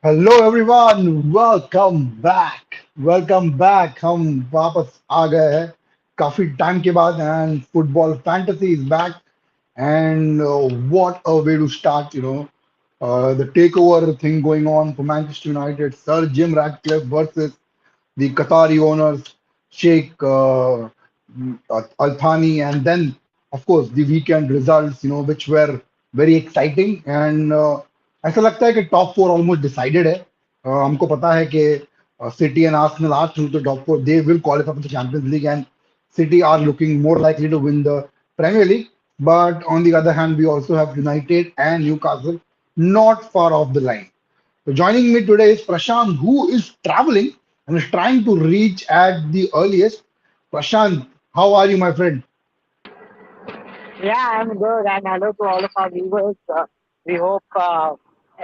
Hello everyone, welcome back. हम वापस आ गए हैं काफी टाइम के बाद and football fantasy is back and what a way to start, the takeover thing going on for Manchester United. Sir Jim Ratcliffe versus the Qatari owners, Sheikh, Al Thani, and then, of course, the weekend results, which were very exciting. And ऐसा लगता है कि top four almost decided है। हमको पता है कि City and Arsenal are through the top four, they will qualify for the Champions League, and City are looking more likely to win the Premier League. But on the other hand, we also have United and Newcastle not far off the line. So joining me today is Prashant, who is traveling and is trying to reach at the earliest. Prashant, how are you, my friend? Yeah, I'm good, and hello to all of our viewers. We hope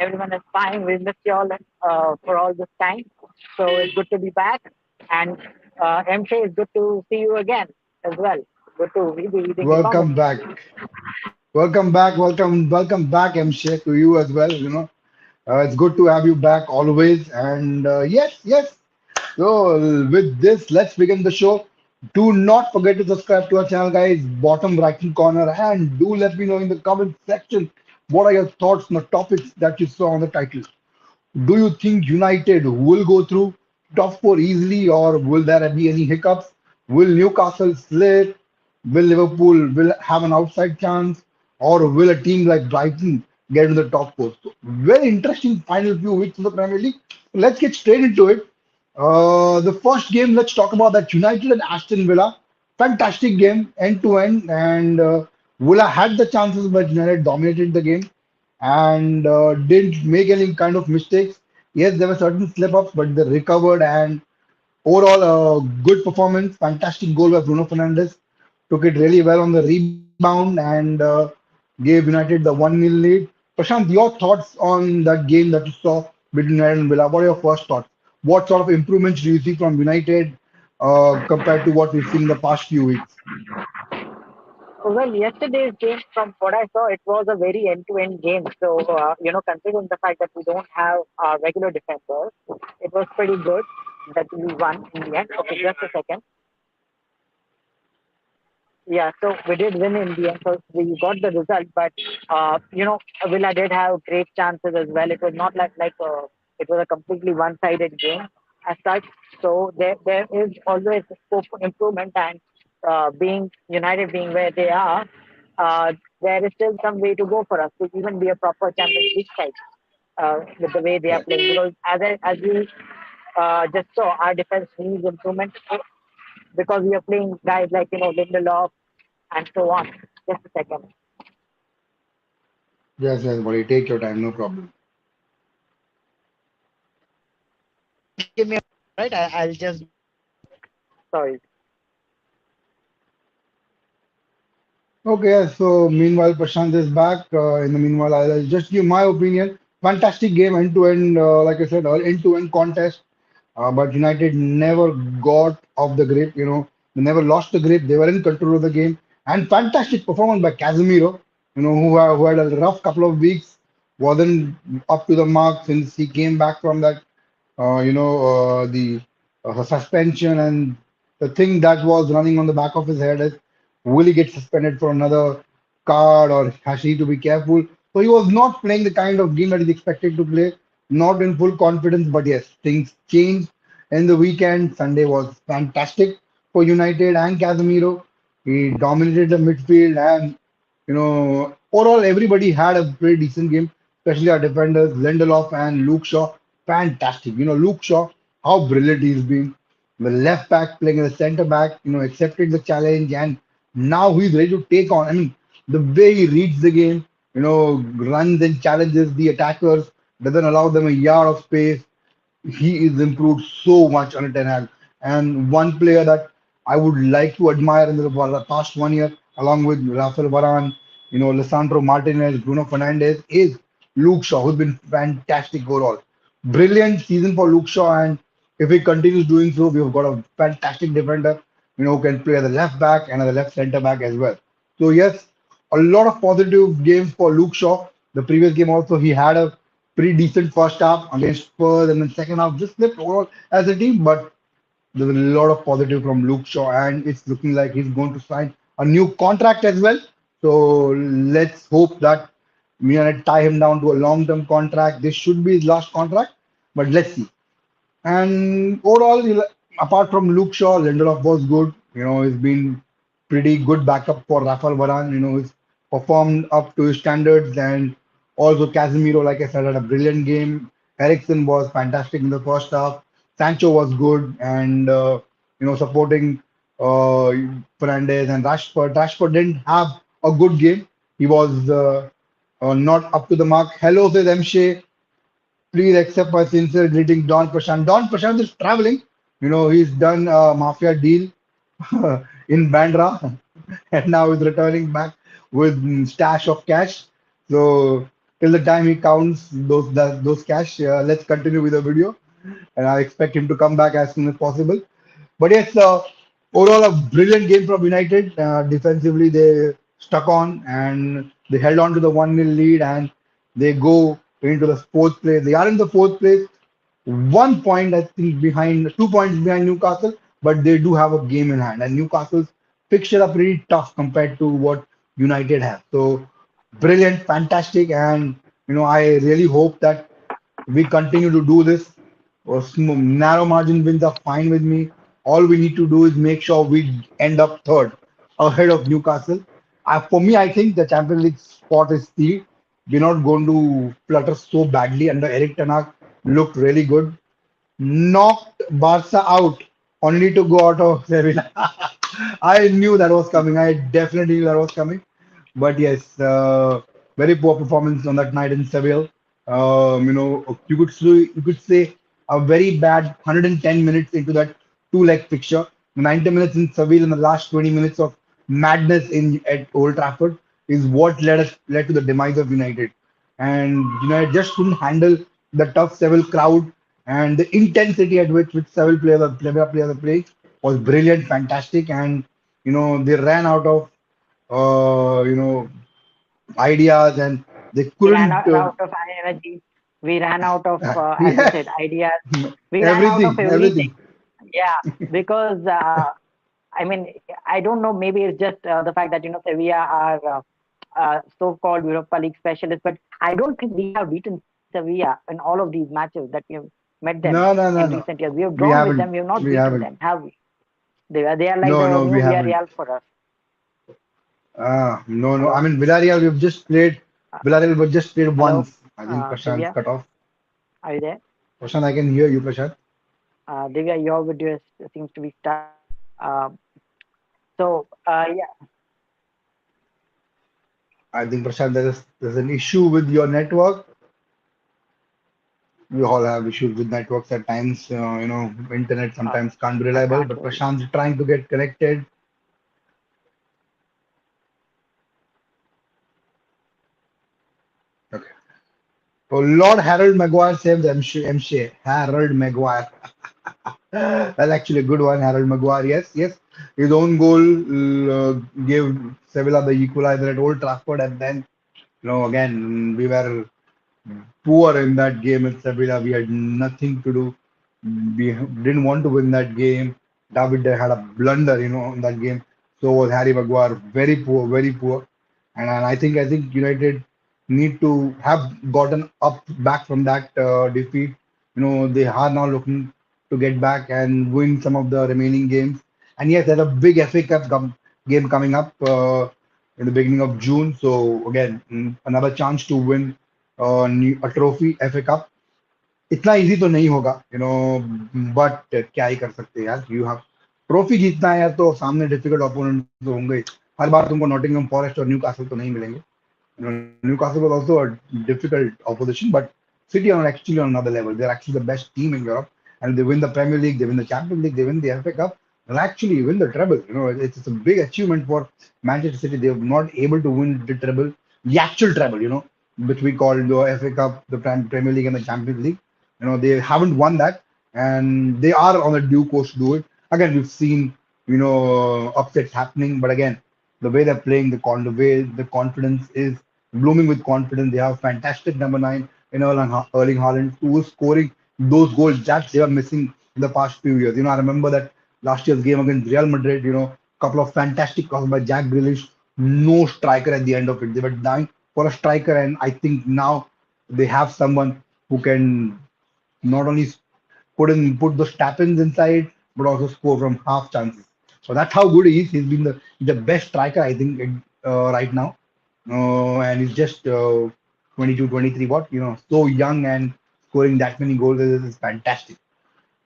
everyone is fine. We missed you all for all this time, so it's good to be back. And MK, it's good to see you again as well. Good to be reading your comments. Welcome back. Welcome back, MSH, to you as well. It's good to have you back always. And yes. So with this, let's begin the show. Do not forget to subscribe to our channel, guys. Bottom right hand corner, and do let me know in the comment section what are your thoughts on the topics that you saw on the title. Do you think United will go through top four easily, or will there be any hiccups? Will Newcastle slip? Will Liverpool will have an outside chance, or will a team like Brighton get in the top four? So very interesting final few weeks of the Premier League. Let's get straight into it. The first game, let's talk about that United and Aston Villa. Fantastic game, end to end, and Villa had the chances, but United dominated the game and didn't make any kind of mistakes. Yes, there were certain slip ups, but they recovered and overall good performance. Fantastic goal by Bruno Fernandes. Took it really well on the rebound and gave United the 1-0 lead. Prashant, your thoughts on that game that you saw between United and Villa? What are your first thoughts? What sort of improvements do you see from United compared to what we've seen in the past few weeks? Well, yesterday's game, from what I saw, it was a very end-to-end game. So, considering the fact that we don't have regular defenders, it was pretty good that we won in the end. Okay, just a second. Yeah, so we did win in the end, so we got the result. But Villa did have great chances as well. It was not like it was a completely one-sided game as such. So there is always scope for improvement, and being United being where they are, there is still some way to go for us to even be a proper Champions League side with the way they are Yeah. playing. Because as we just saw, our defense needs improvement because we are playing guys like Lindelof and so on. Just a second. Yes, buddy. Take your time, no problem. Give me a right. I'll just sorry. Okay, yeah, so meanwhile, Prashant is back. In the meanwhile, I'll just give my opinion. Fantastic game, end to end, like I said, end to end contest. But United never got off the grip, they never lost the grip. They were in control of the game. And fantastic performance by Casemiro, who had a rough couple of weeks, wasn't up to the mark since he came back from that, the suspension, and the thing that was running on the back of his head is, will he get suspended for another card or has he to be careful? So he was not playing the kind of game that he's expected to play, not in full confidence. But yes, things changed in the weekend. Sunday was fantastic for United and Casemiro. He dominated the midfield, and overall everybody had a pretty decent game, especially our defenders, Lindelof and Luke Shaw. Fantastic. Luke Shaw, how brilliant he's been. The left back playing as a centre back, accepted the challenge, and now he's ready to take on. I mean, the way he reads the game, runs and challenges the attackers, doesn't allow them a yard of space. He is improved so much under Ten Hag. And one player that I would like to admire in the past 1 year, along with Rafael Varane, Lisandro Martinez, Bruno Fernandes, is Luke Shaw, who's been fantastic overall. Brilliant season for Luke Shaw, and if he continues doing so, we've got a fantastic defender, who can play as a left back and as a left centre back as well. So yes, a lot of positive games for Luke Shaw. The previous game also he had a pretty decent first half against Spurs, and then second half just slipped overall as a team. But there's a lot of positive from Luke Shaw, and it's looking like he's going to sign a new contract as well. So let's hope that we are gonna tie him down to a long-term contract. This should be his last contract, but let's see. And overall, apart from Luke Shaw, Lindelof was good. He's been pretty good backup for Rafael Varane. He's performed up to his standards. And also Casemiro, like I said, had a brilliant game. Ericsson was fantastic in the first half. Sancho was good, and supporting uh, Fernandez and Rashford. Rashford didn't have a good game. He was not up to the mark. Hello, says MShay. Please accept my sincere greeting, Don Prashant. Don Prashant is traveling. He's done a mafia deal in Bandra, and now he's returning back with stash of cash. So till the time he counts those cash, let's continue with the video, and I expect him to come back as soon as possible. But yes, overall a brilliant game from United. Defensively, they stuck on and they held on to the 1-0 lead, and they go into the fourth place. They are in the fourth place, 1 point I think behind, 2 points behind Newcastle, but they do have a game in hand. And Newcastle's fixture are pretty tough compared to what United have. So brilliant, fantastic, and I really hope that we continue to do this. Narrow margin wins are fine with me. All we need to do is make sure we end up third ahead of Newcastle. For me, I think the Champions League spot is sealed. We're not going to flutter so badly under Eric Ten Hag. Looked really good. Knocked Barca out only to go out of Sevilla. I knew that was coming. I definitely knew that was coming. But yes, very poor performance on that night in Seville. You could say a very bad 110 minutes into that two-leg fixture. 90 minutes in Seville and the last 20 minutes of madness in at Old Trafford is what led to the demise of United. And United just couldn't handle the tough Seville crowd, and the intensity at which Seville players are playing was brilliant, fantastic, and they ran out of ideas, and they We ran couldn't out of energy. We ran out of, as you yeah, said, ideas. We ran out of everything. everything. Yeah, because I mean, I don't know. Maybe it's just the fact that Sevilla are so-called Europa League specialists, but I don't think we have beaten Sevilla in all of these matches that we have met them No, no, in no, no. recent years. We have We drawn with them. haven't. We have not We beaten haven't. them, have we? They are like No, the no, we new haven't. Villarreal for us. No, no. I Hello, mean, Villarreal, we've just played. uh, Villarreal, we just played hello, once. I think Prashant's Divya, cut off. are you there? Prashant, I can hear you, Prashant. Divya, your video seems to be stuck. Uh, yeah, I think Prashant, there's an issue with your network. We all have issues with networks at times. Internet uh, sometimes can't be I reliable. can't But hear you. Prashant's trying to get connected. Okay. So Lord Harold Maguire saves MC. Harold Maguire. That's actually a good one, Harold Maguire. Yes, yes. His own goal gave Sevilla the equalizer at Old Trafford, and then again we were poor in that game at Sevilla. We had nothing to do. We didn't want to win that game. David had a blunder, in that game. So was Harry Maguire. Very poor, very poor. And I think United need to have gotten up back from that defeat. They are now looking to get back and win some of the remaining games. And yes, there's a big FA Cup game coming up in the beginning of June. So again, another chance to win a trophy, FA Cup. इतना easy तो नहीं होगा but क्या ही कर सकते हैं यार. You have trophy जीतना है यार, तो सामने डिफिकल्ट ओपोनेंट तो होंगे. हर बार तुमको नॉटिंघम फॉरेस्ट और न्यू कासल तो नहीं मिलेंगे. Newcastle was also a difficult opposition, but City are actually on another level. They're actually the best team in Europe, and if they win the Premier League, they win the Champions League, they win the FA Cup, they'll actually win the treble. It's a big achievement for Manchester City. They were not able to win the treble, the actual treble, which we call the FA Cup, the Premier League, and the Champions League. They haven't won that, and they are on a due course to do it. Again, we've seen, upsets happening, but again, the way they're playing, the way the confidence is blooming with confidence. They have fantastic number nine in Erling Haaland, who was scoring those goals that they were missing in the past few years. I remember that last year's game against Real Madrid, couple of fantastic crosses by Jack Grealish, no striker at the end of it. They were dying for a striker, and I think now they have someone who can not only put those tap-ins inside, but also score from half chances. So that's how good he is. He's been the best striker, I think, right now. And he's just 22, 23. What so young and scoring that many goals is fantastic.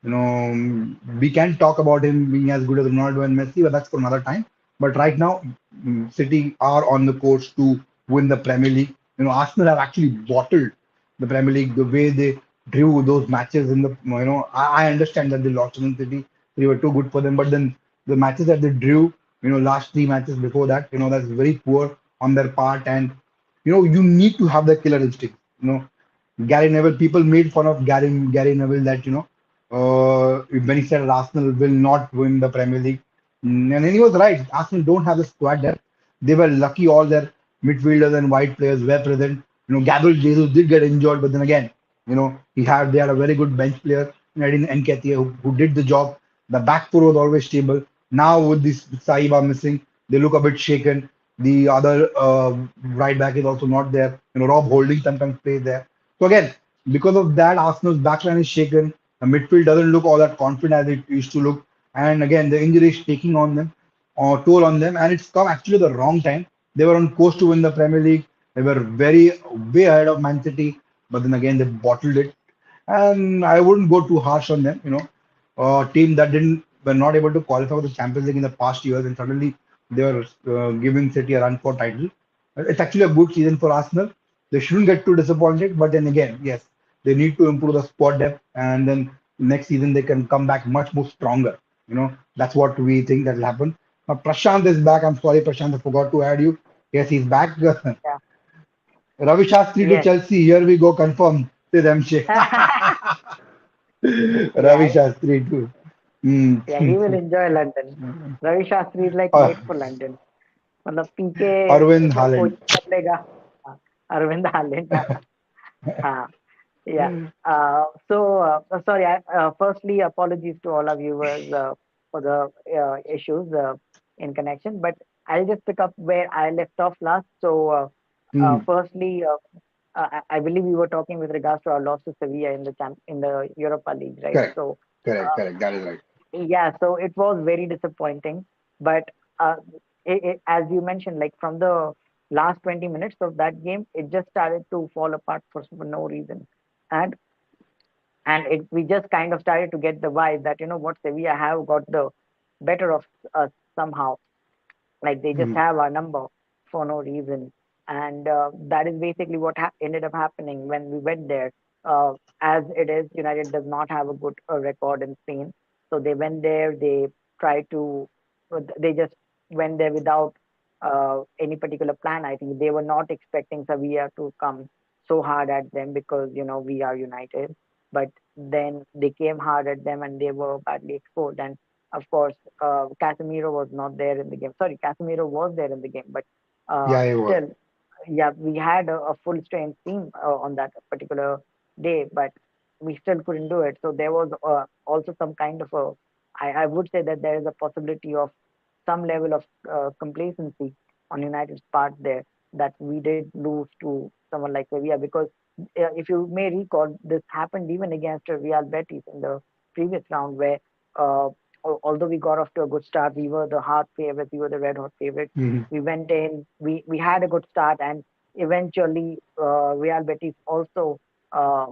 We can talk about him being as good as Ronaldo and Messi, but that's for another time. But right now, City are on the course to win the Premier League. Arsenal have actually bottled the Premier League the way they drew those matches in the. I understand that they lost in City. They were too good for them, but then the matches that they drew, last three matches before that, that's very poor on their part, and you need to have the killer instinct. Gary Neville, people made fun of Gary Neville that when he said Arsenal will not win the Premier League, and then he was right. Arsenal don't have the squad depth. They were lucky all their midfielders and wide players were present. Gabriel Jesus did get injured, but then again, they had a very good bench player, Nadine Nketiah, who did the job. The back four was always stable. Now with this Saiba missing, they look a bit shaken. The other right back is also not there. Rob Holding sometimes plays there. So again, because of that, Arsenal's backline is shaken. The midfield doesn't look all that confident as it used to look. And again, the injury is taking on them or toll on them. And it's come actually the wrong time. They were on course to win the Premier League. They were very way ahead of Man City, but then again they bottled it. And I wouldn't go too harsh on them. A team that didn't were not able to qualify for the Champions League in the past years, and suddenly they were giving City a run for title. It's actually a good season for Arsenal. They shouldn't get too disappointed, but then again, yes, they need to improve the squad depth, and then next season they can come back much more stronger. That's what we think that will happen. Now Prashant is back. I'm sorry, Prashant, I forgot to add you. Yes, he's back. Yeah. Ravi Shastri to Yes. Chelsea. Here we go, confirmed. Says MC. Ravi Yeah. Shastri too. Hmm. Yeah. He will enjoy London. Ravi Shastri is like Uh, made for London. मतलब पीके Arvind मतलब कोई Haaland. कर लेगा. हाँ, अरविंद हालेंड. हाँ. Yeah. Sorry. Firstly, apologies to all our viewers for the issues in connection, but I'll just pick up where I left off last. Hmm. Firstly, I believe we were talking with regards to our loss to Sevilla in the Europa League, right? Correct. Correct. Uh, Correct. That is right. yeah, so it was very disappointing. But as you mentioned, like from the last 20 minutes of that game, it just started to fall apart for no reason. And we just kind of started to get the vibe that what Sevilla have got the better of us somehow. Like they just Hmm. have our number for no reason, and that is basically what ended up happening when we went there. As it is, United does not have a good record in Spain, so they went there. Tried to, they just went there without any particular plan. I think they were not expecting Sevilla to come so hard at them because we are United, but then they came hard at them and they were badly exposed. And of course, Casemiro was not there in the game. Sorry, Casemiro was there in the game, but Yeah, he was. still, yeah, we had a full strength team on that particular day, but we still couldn't do it. So there was also some kind of I would say that there is a possibility of some level of complacency on United's part there that we did lose to someone like Sevilla because if you may recall, this happened even against Real Betis in the previous round where uh, although we got off to a good start, we were the hot favorites, we were the red hot favorites. Hmm. We went in, we had a good start, and eventually Real Betis also, uh,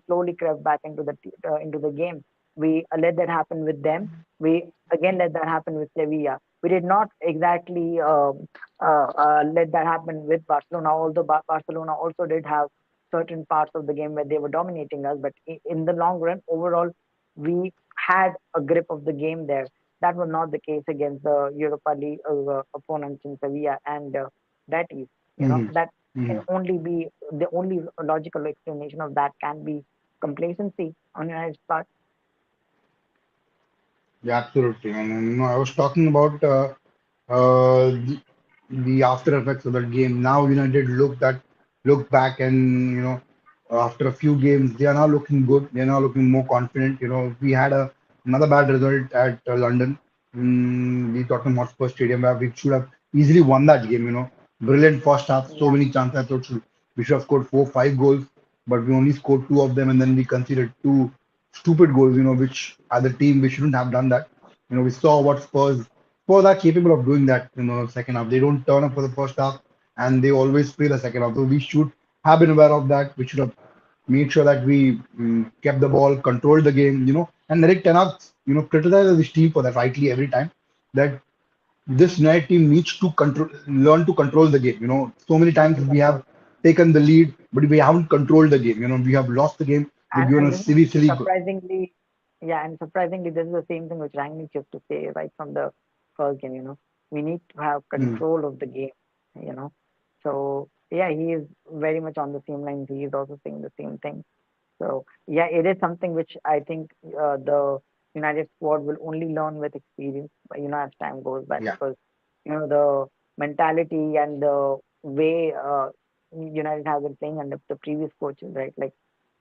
slowly crept back into the game. We let that happen with them. We again let that happen with Sevilla. We did not exactly let that happen with Barcelona, although Barcelona also did have certain parts of the game where they were dominating us. But in the long run, overall, we had a grip of the game there. That was not the case against the Europa League opponents in Sevilla and Betis. Hmm. That can Hmm. only be the only logical explanation of that can be complacency on United's part. Yeah, absolutely. And I was talking about uh, the, the after effects of that game. Now United look back and after a few games. They are now looking good. They are now looking more confident. We had another bad result at London, the Tottenham Hotspur Stadium, where we should have easily won that game. Brilliant first half, so Yeah, many chances. I thought we should have scored four, five goals, but we only scored two of them, and then we conceded two stupid goals. Which as a team we shouldn't have done that. We saw what Spurs are capable of doing that. Second half they don't turn up for the first half, and they always play the second half. So we should have been aware of that. We should have made sure that we kept the ball, controlled the game. And Eric Ten Hag, criticizes his team for that rightly every time. That this United team needs to learn to control the game. So many learn times to we have control. taken the lead, but we haven't controlled the game. We have lost the game. We've given And a silly, silly goal. surprisingly, yeah, and surprisingly, this is the same thing which Rangnick used to say right from the first game. We need to have Mm, control of the game. You know, so yeah, he is very much on the same lines. He is also saying the same thing. So yeah, it is something which I think the United squad will only learn with experience. As time goes by, yeah. because the mentality and the way United has been playing under the previous coaches, right? Like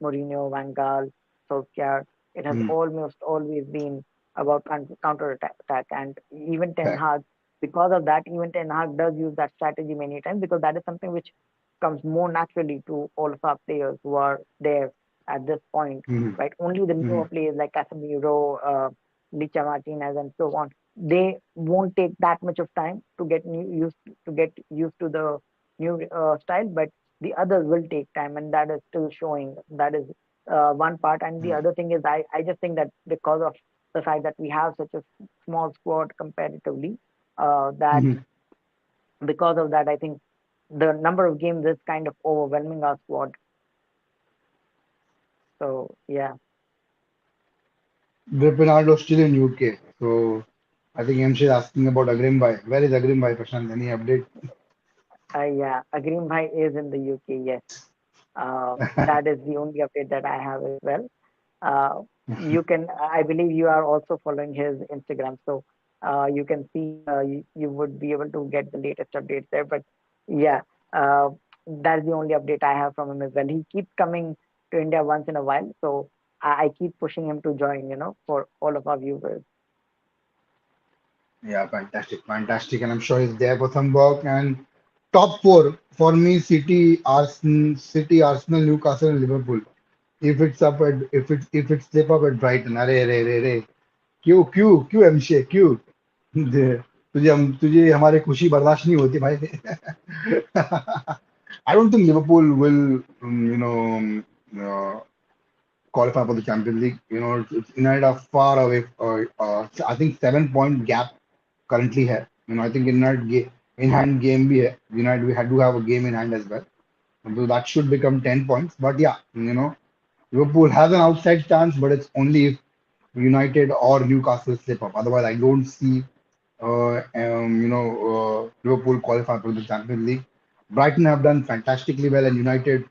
Mourinho, Van Gaal, Solskjaer. It has Mm, almost always been about counter attack, and even Ten correct. Hag. Because of that, even Ten Hag does use that strategy many times because that is something which comes more naturally to all of our players who are there at this point, Mm, right? Only the newer mm, players like Casemiro, Licha Martinez, and so on, they won't take that much of time to get used to the new style, but the others will take time, and that is still showing. That is one part, and the mm, other thing is I just think that because of the fact that we have such a small squad comparatively, that mm. because of that, I think the number of games is kind of overwhelming our squad. So yeah. Ronaldo still in UK. So I think MC is asking about Agrim Bhai. Where is Agrim Bhai, Prashant? Any update? Yeah, Agreem Bhai is in the UK. Yes, that is the only update that I have as well. Uh, you can, I believe, you are also following his Instagram, so you can see, you would be able to get the latest updates there. But yeah, uh, that's the only update I have from him as well. He keeps coming to India once in a while, so I keep pushing him to join. For all of our viewers. Yeah, fantastic, fantastic. And I'm sure he's there for some work. And top four for me: Arsenal, Newcastle, and Liverpool. If it's slip up at Brighton, अरे रे रे रे क्यों क्यों क्यों अभिषेक क्यों तुझे हमारे खुशी बर्दाश्त नहीं होती भाई. I don't think Liverpool will qualify for the Champions League. United are far away. I think 7 point gap currently है. I think in hand game भी है. United we had to have a game in hand as well. So that should become 10 points. But yeah, Liverpool has an outside chance, but it's only if United or Newcastle slip up. Otherwise, I don't see Liverpool qualify for the Champions League. Brighton have done fantastically well, and United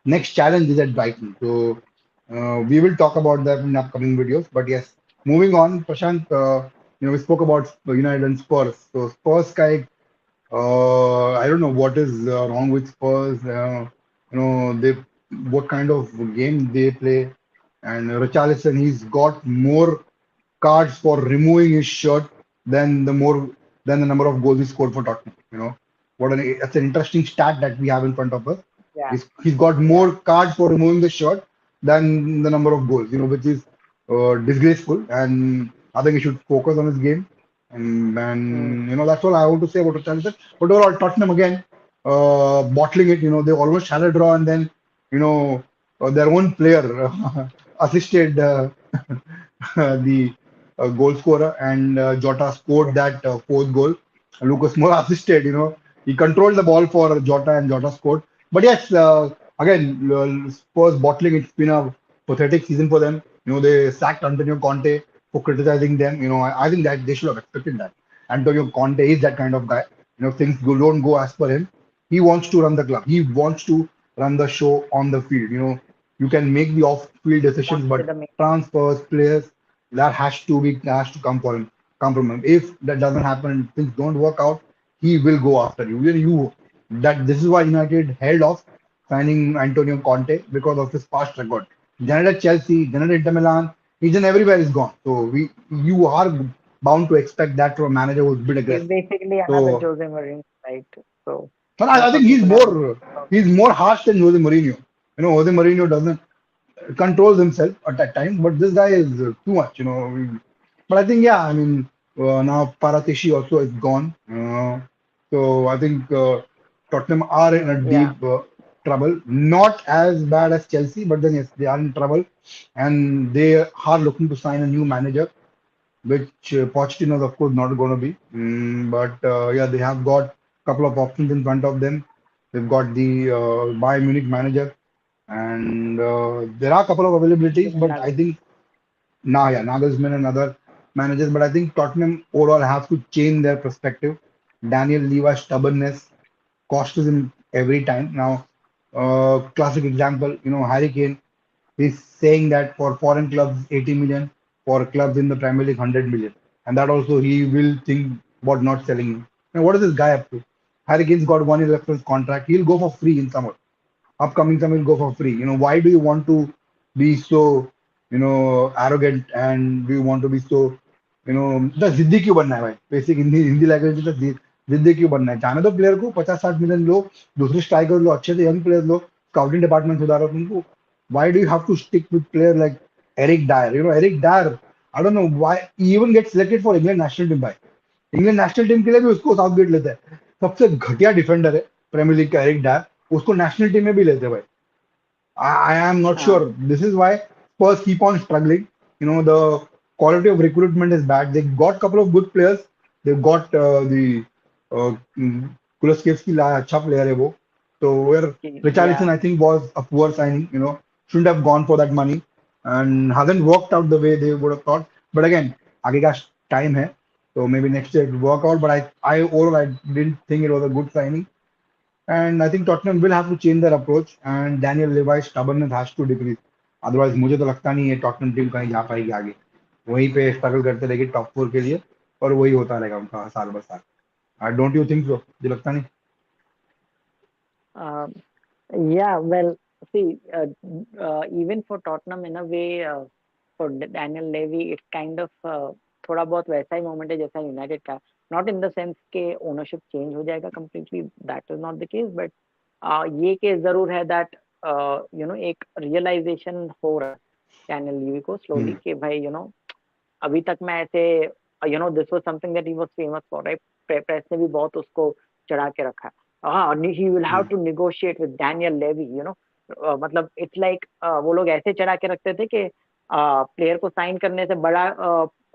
next challenge is at Brighton. So we will talk about that in upcoming videos. But yes, moving on, Prashant. We spoke about United and Spurs. So Spurs, I don't know what is wrong with Spurs. They what kind of game they play, and Richarlison, he's got more cards for removing his shirt than than the number of goals he scored for Tottenham. That's an interesting stat that we have in front of us. Yeah, He's got yeah. more cards for removing the shirt than the number of goals. Which is disgraceful, and I think he should focus on his game. Mm, And that's all I want to say about Richarlison. But overall, Tottenham again bottling it. They almost had a draw, and then their own player assisted the goal scorer, and Jota scored yeah, that fourth goal. Lucas Moura assisted. He controlled the ball for Jota, and Jota scored. But yes, again, Spurs bottling. It's been a pathetic season for them. They sacked Antonio Conte for criticizing them. I think that they should have expected that. Antonio Conte is that kind of guy. Things don't go as per him. He wants to run the club. He wants to run the show on the field. You can make the off-field decisions, wants to be but the main. transfers, players, that has to come for him, come from him. If that doesn't happen, things don't work out, he will go after you. That this is why United held off. signing Antonio Conte because of his past record. Then at Chelsea, then at Inter Milan, he's in everywhere he's gone. So you are bound to expect that from a manager who's a bit He's aggressive. basically another So Jose Mourinho, right? So and I that's think what people have been saying about he's more harsh than Jose Mourinho. Jose Mourinho doesn't controls himself at that time, but this guy is too much. But I think, yeah, I mean, now Paratici also is gone. So I think Tottenham are in a him. Yeah, deep trouble. Not as bad as Chelsea, but then yes, they are in trouble, and they are looking to sign a new manager, which Pochettino is of course not going to be. But yeah, they have got a couple of options in front of them. They've got the Bayern Munich manager, and there are a couple of availabilities, Steven but I Nagelsmann. think now, yeah, Nagelsmann and other managers, but I think Tottenham overall have to change their perspective. Daniel Levi's stubbornness costs him every time. Now, classic example, Harry Kane, he's saying that for foreign clubs, 80 million, for clubs in the Premier League, 100 million. And that also he will think about not selling him. Now, what is this guy up to? Harry Kane's got 1 year left of his contract. He'll go for free in summer. Upcoming summer will go for free. Why do you want to be so, arrogant, and do you want to be so, the जिद्दी क्यों बनना है भाई? Basic Hindi Hindi language में तो जिद्दी क्यों बनना है? जाने दो प्लेयर को 50-60 मिलियन लो, दूसरे स्ट्राइकर लो, अच्छे से यंग प्लेयर लो, स्काउटिंग डिपार्टमेंट सुधारो तुमको. Why do you have to stick with player like Eric Dyer? Eric Dyer, I don't know why he even gets selected for England national team भाई. England national team के लिए भी उसको Southgate लेता है. सबसे घटिया डिफेंडर है प्रीमियर लीग का एरिक डायर, उसको नेशनल टीम में भी लेते हैं भाई. I am not Uh, sure. This is why Spurs keep on struggling. The quality of recruitment is bad. They got a couple of good players. They've got the Kulusevski, अच्छा player है वो. So where Richarlison yeah. I think was a poor signing. Shouldn't have gone for that money, and hasn't worked out the way they would have thought. But again, आगे का time है. So maybe next year it will work out. But I overall I didn't think it was a good signing. And I think Tottenham will have to change their approach, and Daniel Levi's stubbornness has to decrease. Otherwise मुझे तो लगता नहीं है Tottenham team कहीं जा पाएगी आगे. वहीं पे स्ट्रगल करते रहेगी टॉप 4 के लिए, और वही होता रहेगा उनका साल ब साल. Don't you think so? मुझे लगता नहीं. Um, yeah, well, see, even for Tottenham, in a way, for Daniel Levy, it's kind of थोड़ा बहुत वैसा ही मोमेंट है जैसा यूनाइटेड का. नॉट इन द सेंस के ओनरशिप चेंज हो जाएगा completely, that is not the case, but ये केस जरूर है दैट एक रियलाइजेशन हो रहा है डैनियल लीवी को स्लोली Hmm. कि भाई अभी तक मैं ऐसे this was something that he was famous for, right? Press ने भी बहुत उसको चढ़ा के रखा. हाँ, he will have Hmm. To negotiate with Daniel Levy, मतलब इट्स लाइक वो लोग ऐसे चढ़ा के रखते थे कि प्लेयर को साइन करने से बड़ा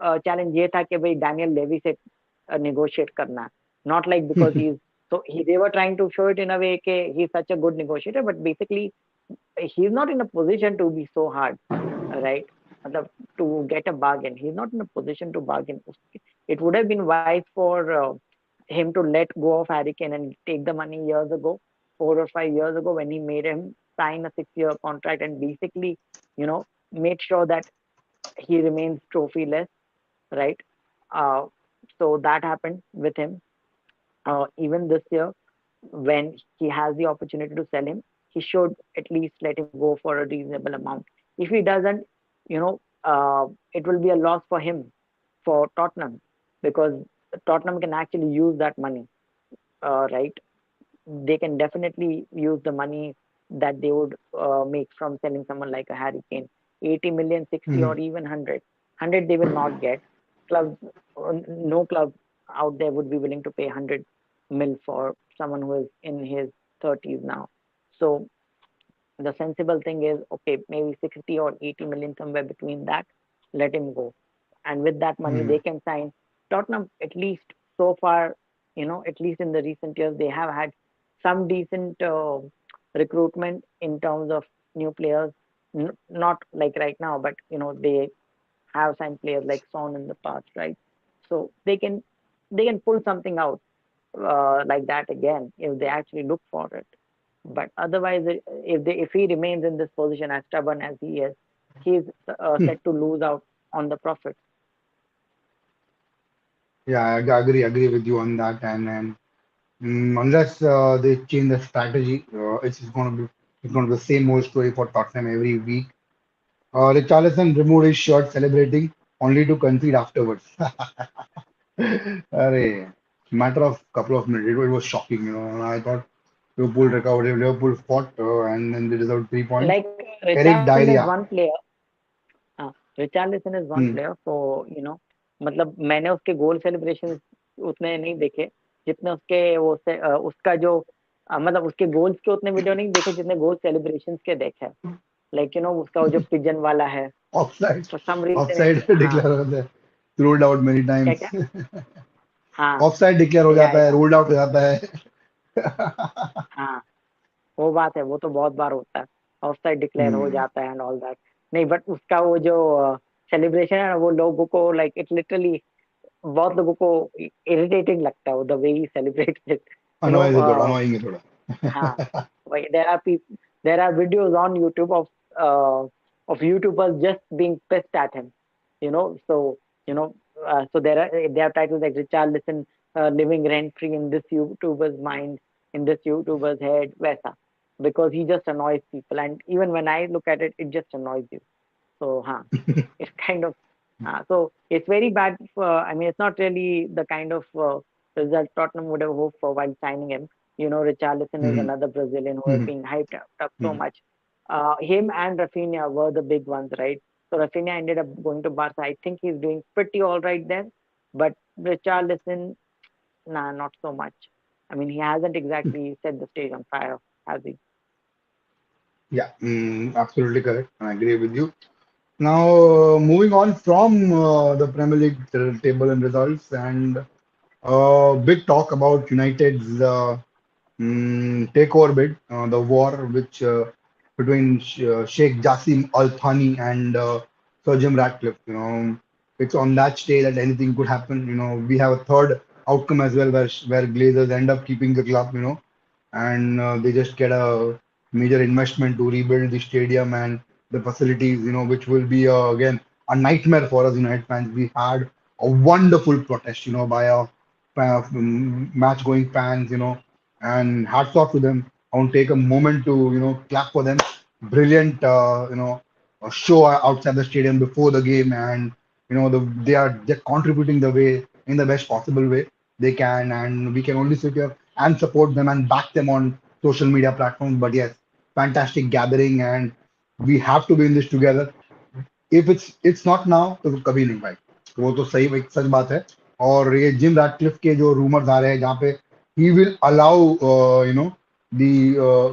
चैलेंज ये था कि भाई डैनियल लेवी से नेगोशिएट करना है. Not like because he is, so they were trying to show it in a way कि he's such a good negotiator, but basically he's not in a position to be so hard, right? मतलब to get a bargain. He's not in a position to bargain. It would have been wise for him to let go of Harry Kane and take the money years ago, 4 or 5 years ago, when he made him sign a 6 year contract and basically, you know, made sure that he remains trophyless, right? Uh, so that happened with him. Even this year, when he has the opportunity to sell him, he should at least let him go for a reasonable amount. If he doesn't, it will be a loss for him, for Tottenham, because Tottenham can actually use that money, right? They can definitely use the money that they would make from selling someone like a Harry Kane. 80 million, 60, Hmm. or even 100. 100 they will not get. Clubs, no club out there would be willing to pay 100 mil for someone who is in his 30s now. So the sensible thing is, okay, maybe 60 or 80 million, somewhere between that, let him go. And with that money, Hmm. they can sign. Tottenham, at least so far, at least in the recent years, they have had some decent recruitment in terms of new players. Not like right now, but they have signed players like Son in the past, right? So they can pull something out like that again if they actually look for it. But otherwise, if he remains in this position as stubborn as he is, he's set to lose out on the profits. Yeah, I agree with you on that. And unless they change the strategy, it's going to be It's not the same old story for Tottenham every week. Richarlison removed his shirt celebrating only to concede afterwards. Arey, matter of couple of minutes, it was shocking, and I thought Liverpool recovered, Liverpool fought, and then they deserved 3 points. Like Eric Richarlison is Diarra. one player. Richarlison is one Hmm. Player for मतलब मैंने उसके गोल celebration उतने नहीं देखे जितने उसके उसका जो मतलब उसके गोल्स के उतने वीडियो नहीं देखे जितने गोल सेलिब्रेशन के देखे लाइक उसका वो जो पिजन वाला है Offside, for some reason offside it हाँ declare होता है, ruled out many क्या times. क्या हाँ Offside declare हो जाता है, या ruled out हो जाता है. हाँ वो बात है वो तो बहुत बार होता है ऑफ साइड डिक्लेयर हो Hmm. जाता है एंड ऑल दैट नहीं बट उसका वो जो सेलिब्रेशन है ना वो लोगों को लाइक इट लिटरली बहुत लोगों को इरिटेटिंग लगता है the way he celebrates it you know Annoying है थोड़ा. हाँ वही there are videos on YouTube of YouTubers just being pissed at him so you know so they have titles like Richarlison living rent free in this YouTuber's mind in this YouTuber's head वैसा because he just annoys people and even when I look at it it just annoys you so it's kind of so it's very bad for, I mean it's not really the kind of result Tottenham would have hoped for while signing him. Richarlison is Hmm. another Brazilian who has Hmm. been hyped up so Hmm. much. Him and Rafinha were the big ones, right? So Rafinha ended up going to Barca. I think he's doing pretty all right there, but Richarlison, nah, not so much. I mean, he hasn't exactly set the stage on fire, has he? Yeah, absolutely correct. I agree with you. Now, moving on from the Premier League table and results, and big talk about United's takeover bid, the war which between Sheikh Jassim Al Thani and Sir Jim Ratcliffe. It's on that stage that anything could happen. We have a third outcome as well, where Glazers end up keeping the club. And they just get a major investment to rebuild the stadium and the facilities. Which will be again a nightmare for us United fans. We had a wonderful protest, by our match going fans, and hats off to them. I want to take a moment to clap for them. Brilliant, show outside the stadium before the game, and they're contributing the way in the best possible way they can, and we can only sit here and support them and back them on social media platforms. But yes, fantastic gathering, and we have to be in this together. If it's not now तो कभी नहीं भाई, वो तो सही एक सच बात है. और ये जिम रैटक्लिफ के जो रूमर्स आ रहे हैं जहाँ पे he will allow the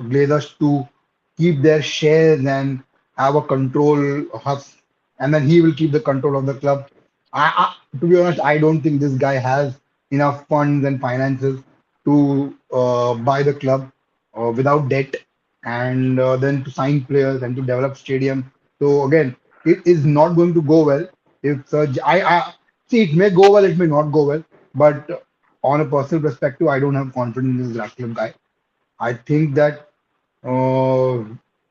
Glazers to keep their shares and have a control us, and then he will keep the control of the club. To be honest, I don't think this guy has enough funds and finances to buy the club without debt, and then to sign players and to develop stadium. So again, it is not going to go well. If I see, it may go well, it may not go well, but on a personal perspective, I don't have confidence in this Ratcliffe guy. I think that uh,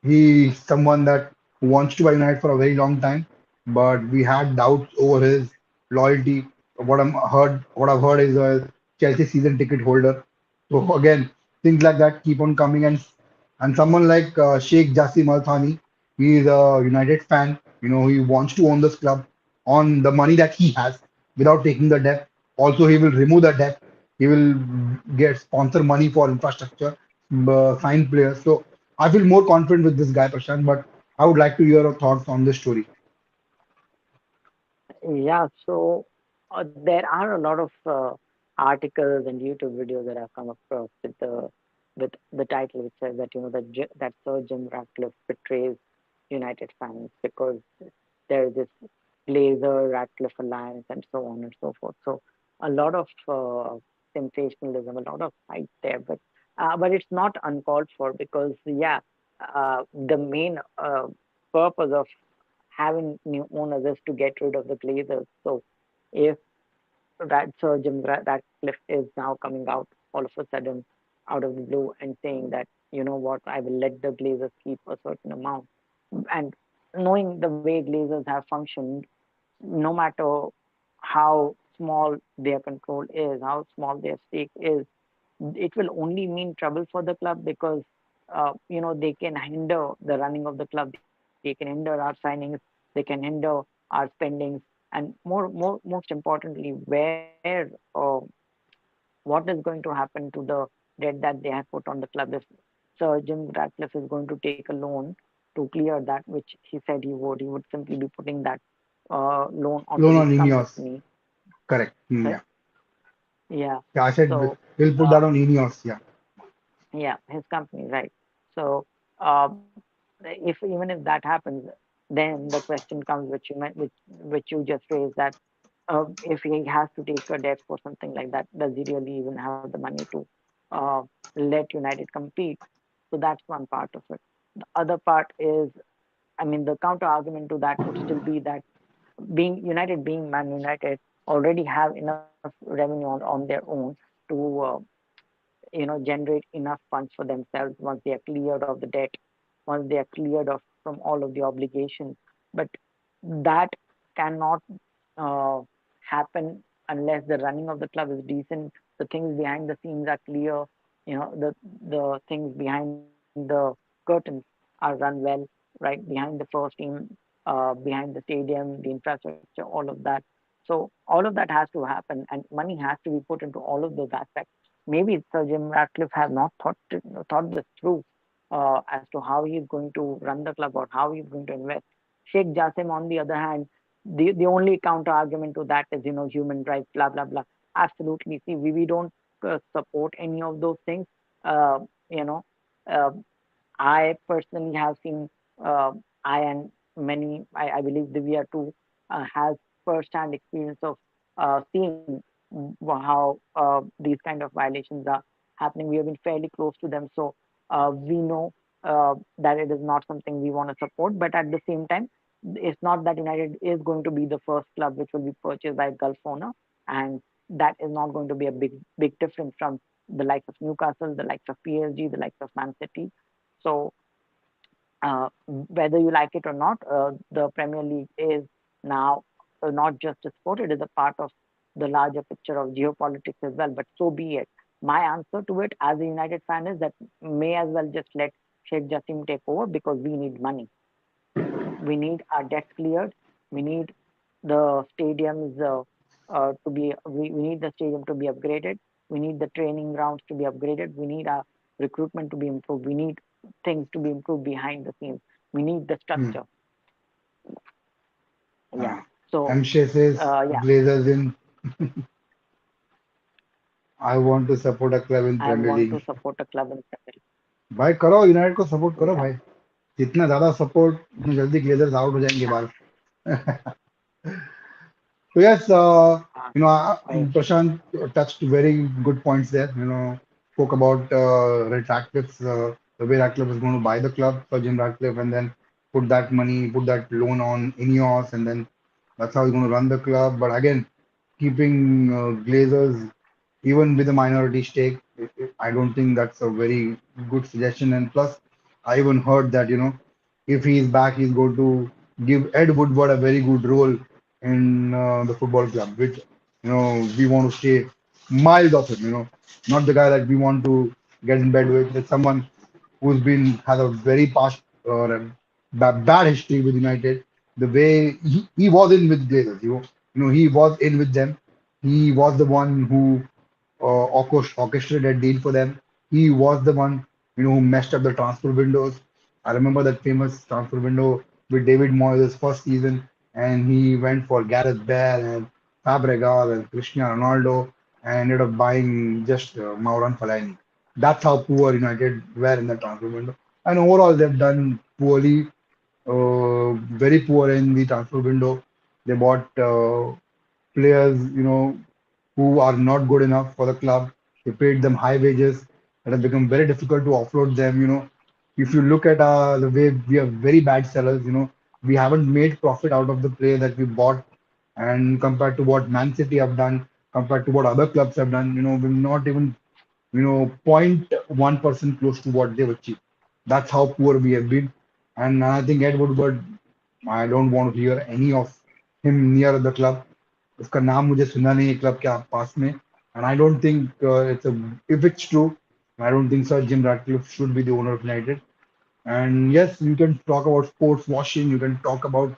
he's someone that wants to buy United for a very long time, but we had doubts over his loyalty. What I've heard is a Chelsea season ticket holder. So again, things like that keep on coming, and someone like Sheikh Jassim Al Thani, he is a United fan. He wants to own this club on the money that he has without taking the debt. Also, he will remove the debt. He will get sponsor money for infrastructure, sign players. So I feel more confident with this guy, Prashant. But I would like to hear your thoughts on this story. Yeah, so there are a lot of articles and YouTube videos that I've come across with the title which says that that Sir Jim Ratcliffe betrays United fans because there is this Glazer Ratcliffe alliance and so on and so forth. So a lot of sensationalism, a lot of hype there, but it's not uncalled for because the main purpose of having new owners is to get rid of the Glazers. So if Ratcliffe is now coming out all of a sudden out of the blue and saying that, you know what, I will let the Glazers keep a certain amount. And knowing the way Glazers have functioned, no matter how small their control is, how small their stake is, it will only mean trouble for the club because they can hinder the running of the club. They can hinder our signings. They can hinder our spendings, and most importantly, where what is going to happen to the debt that they have put on the club if Sir Jim Ratcliffe is going to take a loan to clear that, which he said he would. He would simply be putting that loan onto Loan his on Ineos. company. Correct. Sorry? Yeah. Yeah. Yeah, I said So, we'll put uh, that on Ineos. Yeah. yeah, his company, right? So, uh, if even if that happens, then the question comes, which you just raised, that if he has to take a debt for something like that, does he really even have the money to uh, let United compete? So that's one part of it. The other part is, I mean, the counter argument to that would still be that being Man United, already have enough revenue on their own to generate enough funds for themselves once they are cleared of the debt, once they are cleared of from all of the obligations. But that cannot uh, happen unless the running of the club is decent, the things behind the scenes are clear, the things behind the curtains are run well, right behind the first team, behind the stadium, the infrastructure, all of that. So all of that has to happen, and money has to be put into all of those aspects. Maybe Sir Jim Ratcliffe have not thought this through, as to how he is going to run the club or how he is going to invest. Sheikh Jassim, on the other hand, the only counter argument to that is, human rights, blah blah blah. Absolutely. See, we don't support any of those things. Uh, you know, uh, I personally have seen, uh, I and many, I believe Divya too, has first-hand experience of seeing how these kind of violations are happening. We have been fairly close to them, so we know that it is not something we want to support. But at the same time, it's not that United is going to be the first club which will be purchased by a Gulf owner, and that is not going to be a big difference from the likes of Newcastle, the likes of PSG, the likes of Man City. So whether you like it or not, the Premier League is now not just a sport, it is a part of the larger picture of geopolitics as well. But so be it. My answer to it as a United fan is that may as well just let Sheikh Jassim take over, because we need money. We need our debts cleared. We need the stadiums we need the stadium to be upgraded. We need the training grounds to be upgraded. We need our recruitment to be improved. We need things to be improved behind the scenes. We need the Hmm. structure. Yeah. Uh, So MSHA says yeah, Glazers in. I want to support a club in I Premier want to League. support a club in Premier भाई करो United को support League. करो Yeah. भाई. जितना ज्यादा support उतनी जल्दी Glazers out हो जाएंगे Yeah. बाहर. So yes, Right. Prashant touched very good points there. Spoke about Ratcliffe's the way Ratcliffe was going to buy the club for Jim Ratcliffe, and then put that money, put that loan on Ineos, and then that's how he's going to run the club. But again, keeping Glazers even with a minority stake, I don't think that's a very good suggestion. And plus, I even heard that if he's back, he's going to give Ed Woodward a very good role in the football club, which we want to stay miles off him. Not the guy that we want to get in bed with. It's someone who's been has a very past bad history with United. The way he was in with Glazers, he was in with them. He was the one who orchestrated a deal for them. He was the one, who messed up the transfer windows. I remember that famous transfer window with David Moyes' first season, and he went for Gareth Bale and Fabregas and Cristiano Ronaldo, and ended up buying just Marouane Fellaini. That's how poor United were in the transfer window. And overall, they've done poorly, very poor in the transfer window. They bought players, who are not good enough for the club. They paid them high wages that have become very difficult to offload them. If you look at the way we are very bad sellers, we haven't made profit out of the player that we bought, and compared to what Man City have done, compared to what other clubs have done, we're not even 0.1% close to what they've achieved. That's how poor we have been. And I think Ed Woodward, I don't want to hear any of him near the club. उसका नाम मुझे सुना नहीं है club के पास में. And I don't think it's a if it's true. I don't think Sir Jim Ratcliffe should be the owner of United. And yes, you can talk about sports washing, you can talk about,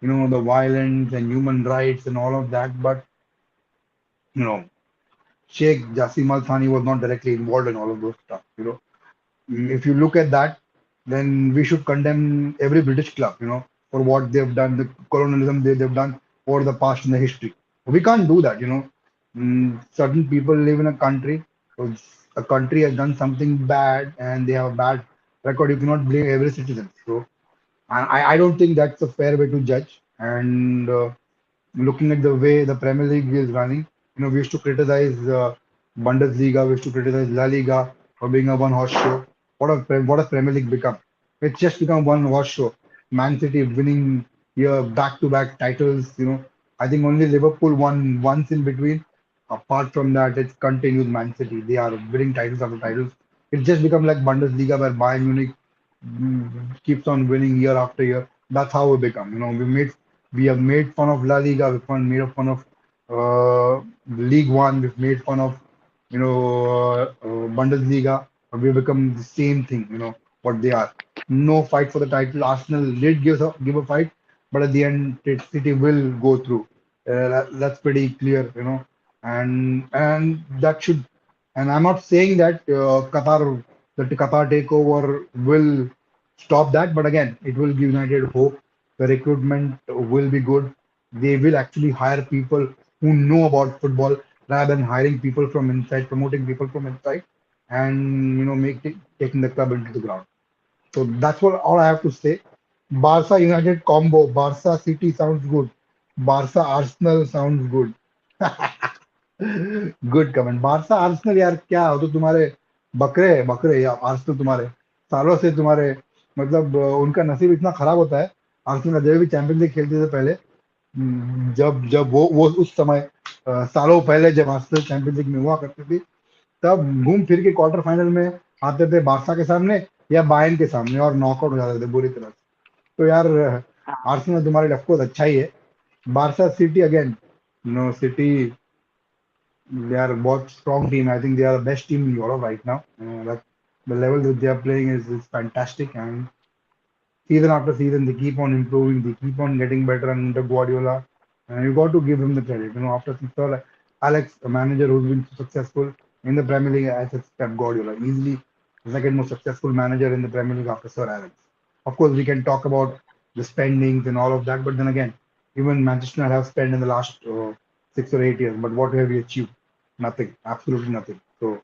the violence and human rights and all of that, but you know, Sheikh Jassim Al Thani was not directly involved in all of those stuff. If you look at that, then we should condemn every British club, for what they've done, the colonialism they've done over the past in the history. We can't do that. Certain people live in a country, so a country has done something bad and they have a bad record. You cannot blame every citizen. So I don't think that's a fair way to judge. And looking at the way the Premier League is running, we used to criticize Bundesliga, we used to criticize La Liga for being a one-horse show. What has Premier League become? It's just become one-horse show. Man City winning here back-to-back titles. I think only Liverpool won once in between. Apart from that, it's continued Man City. They are winning titles after titles. It's just become like Bundesliga where Bayern Munich keeps on winning year after year. That's how we become. We have made fun of La Liga, made fun of League One, we've made fun of Bundesliga, but we become the same thing. What they are. No fight for the title. Arsenal did give a fight, but at the end, City will go through. That's pretty clear. And that should. And I'm not saying that the Qatar takeover will stop that, but again, it will give United hope. The recruitment will be good. They will actually hire people who know about football rather than hiring people from inside, promoting people from inside, and taking the club into the ground. So that's what all I have to say. Barca United combo, Barca City sounds good. Barca Arsenal sounds good. Good comment Barça Arsenal यार क्या हो तो तुम्हारे बकरे बकरे या Arsenal तुम्हारे सालों से तुम्हारे मतलब उनका नसीब इतना खराब होता है आर्सेनल जब भी चैंपियंस लीग खेलते थे पहले जब जब वो उस समय सालों पहले जब आर्सेनल चैंपियंस लीग में हुआ करती थी तब घूम फिर के क्वार्टर फाइनल में आते थे बारसा के सामने या बायर्न के सामने और नॉकआउट हो जाते थे बुरी तरह से तो यार आर्सेनल तुम्हारे ऑफकोर्स अच्छा ही है Barca City again no City they are both strong team. I think they are the best team in Europe right now. That the level that they are playing is fantastic, and season after season they keep on improving. They keep on getting better under Guardiola, and you got to give him the credit. After Sir Alex, a manager who's been successful in the Premier League, as Pep Guardiola, easily the second most successful manager in the Premier League after Sir Alex. Of course, we can talk about the spendings and all of that, but then again, even Manchester United have spent in the last 6 or 8 years. But what have we achieved? Nothing, absolutely nothing. So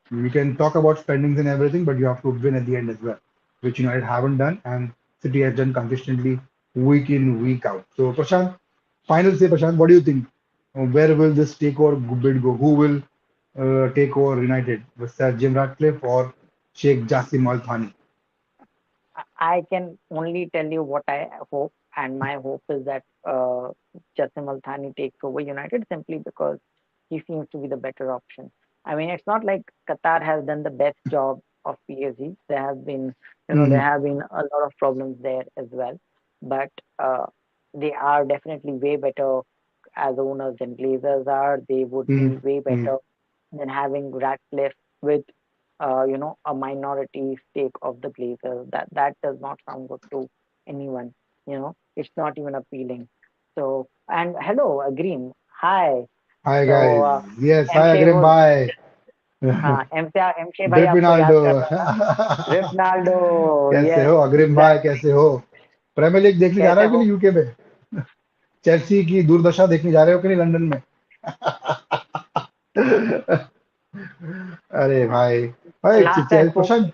we can talk about spendings and everything, but you have to win at the end as well, which United haven't done, and City has done consistently week in, week out. So Prashant, final say, Prashant, what do you think? Where will this takeover bid go? Who will take over United? Was that Jim Ratcliffe or Sheikh Jassim Al Thani? I can only tell you what I hope, and my hope is that Jassim Al Thani takes over United simply because he seems to be the better option. I mean, it's not like Qatar has done the best job of PSG. There have been, there Mm-hmm. have been a lot of problems there as well, but they are definitely way better as owners than Glazers are. They would be way Mm-hmm. better than having Ratcliffe with a minority stake of the Glazers. That does not sound good to anyone. It's not even appealing. So, and hello, Agreem. Hi. Hi So, guys. Yes, hi एमशे Agrim. वो Bye. एमशे भाई आपको Ripinaldo. याद कर रहा था. रिफनाल्डो. कैसे yes, हो अग्रिम भाई एग्जैक्टली. कैसे हो प्रीमियर लीग देखने जा रहे कैसे हो कि हो? नहीं यूके में चेल्सी की दुर्दशा देखने जा रहे हो कि नहीं लंदन में अरे भाई भाई लास्ट आई स्पोक. प्रशांत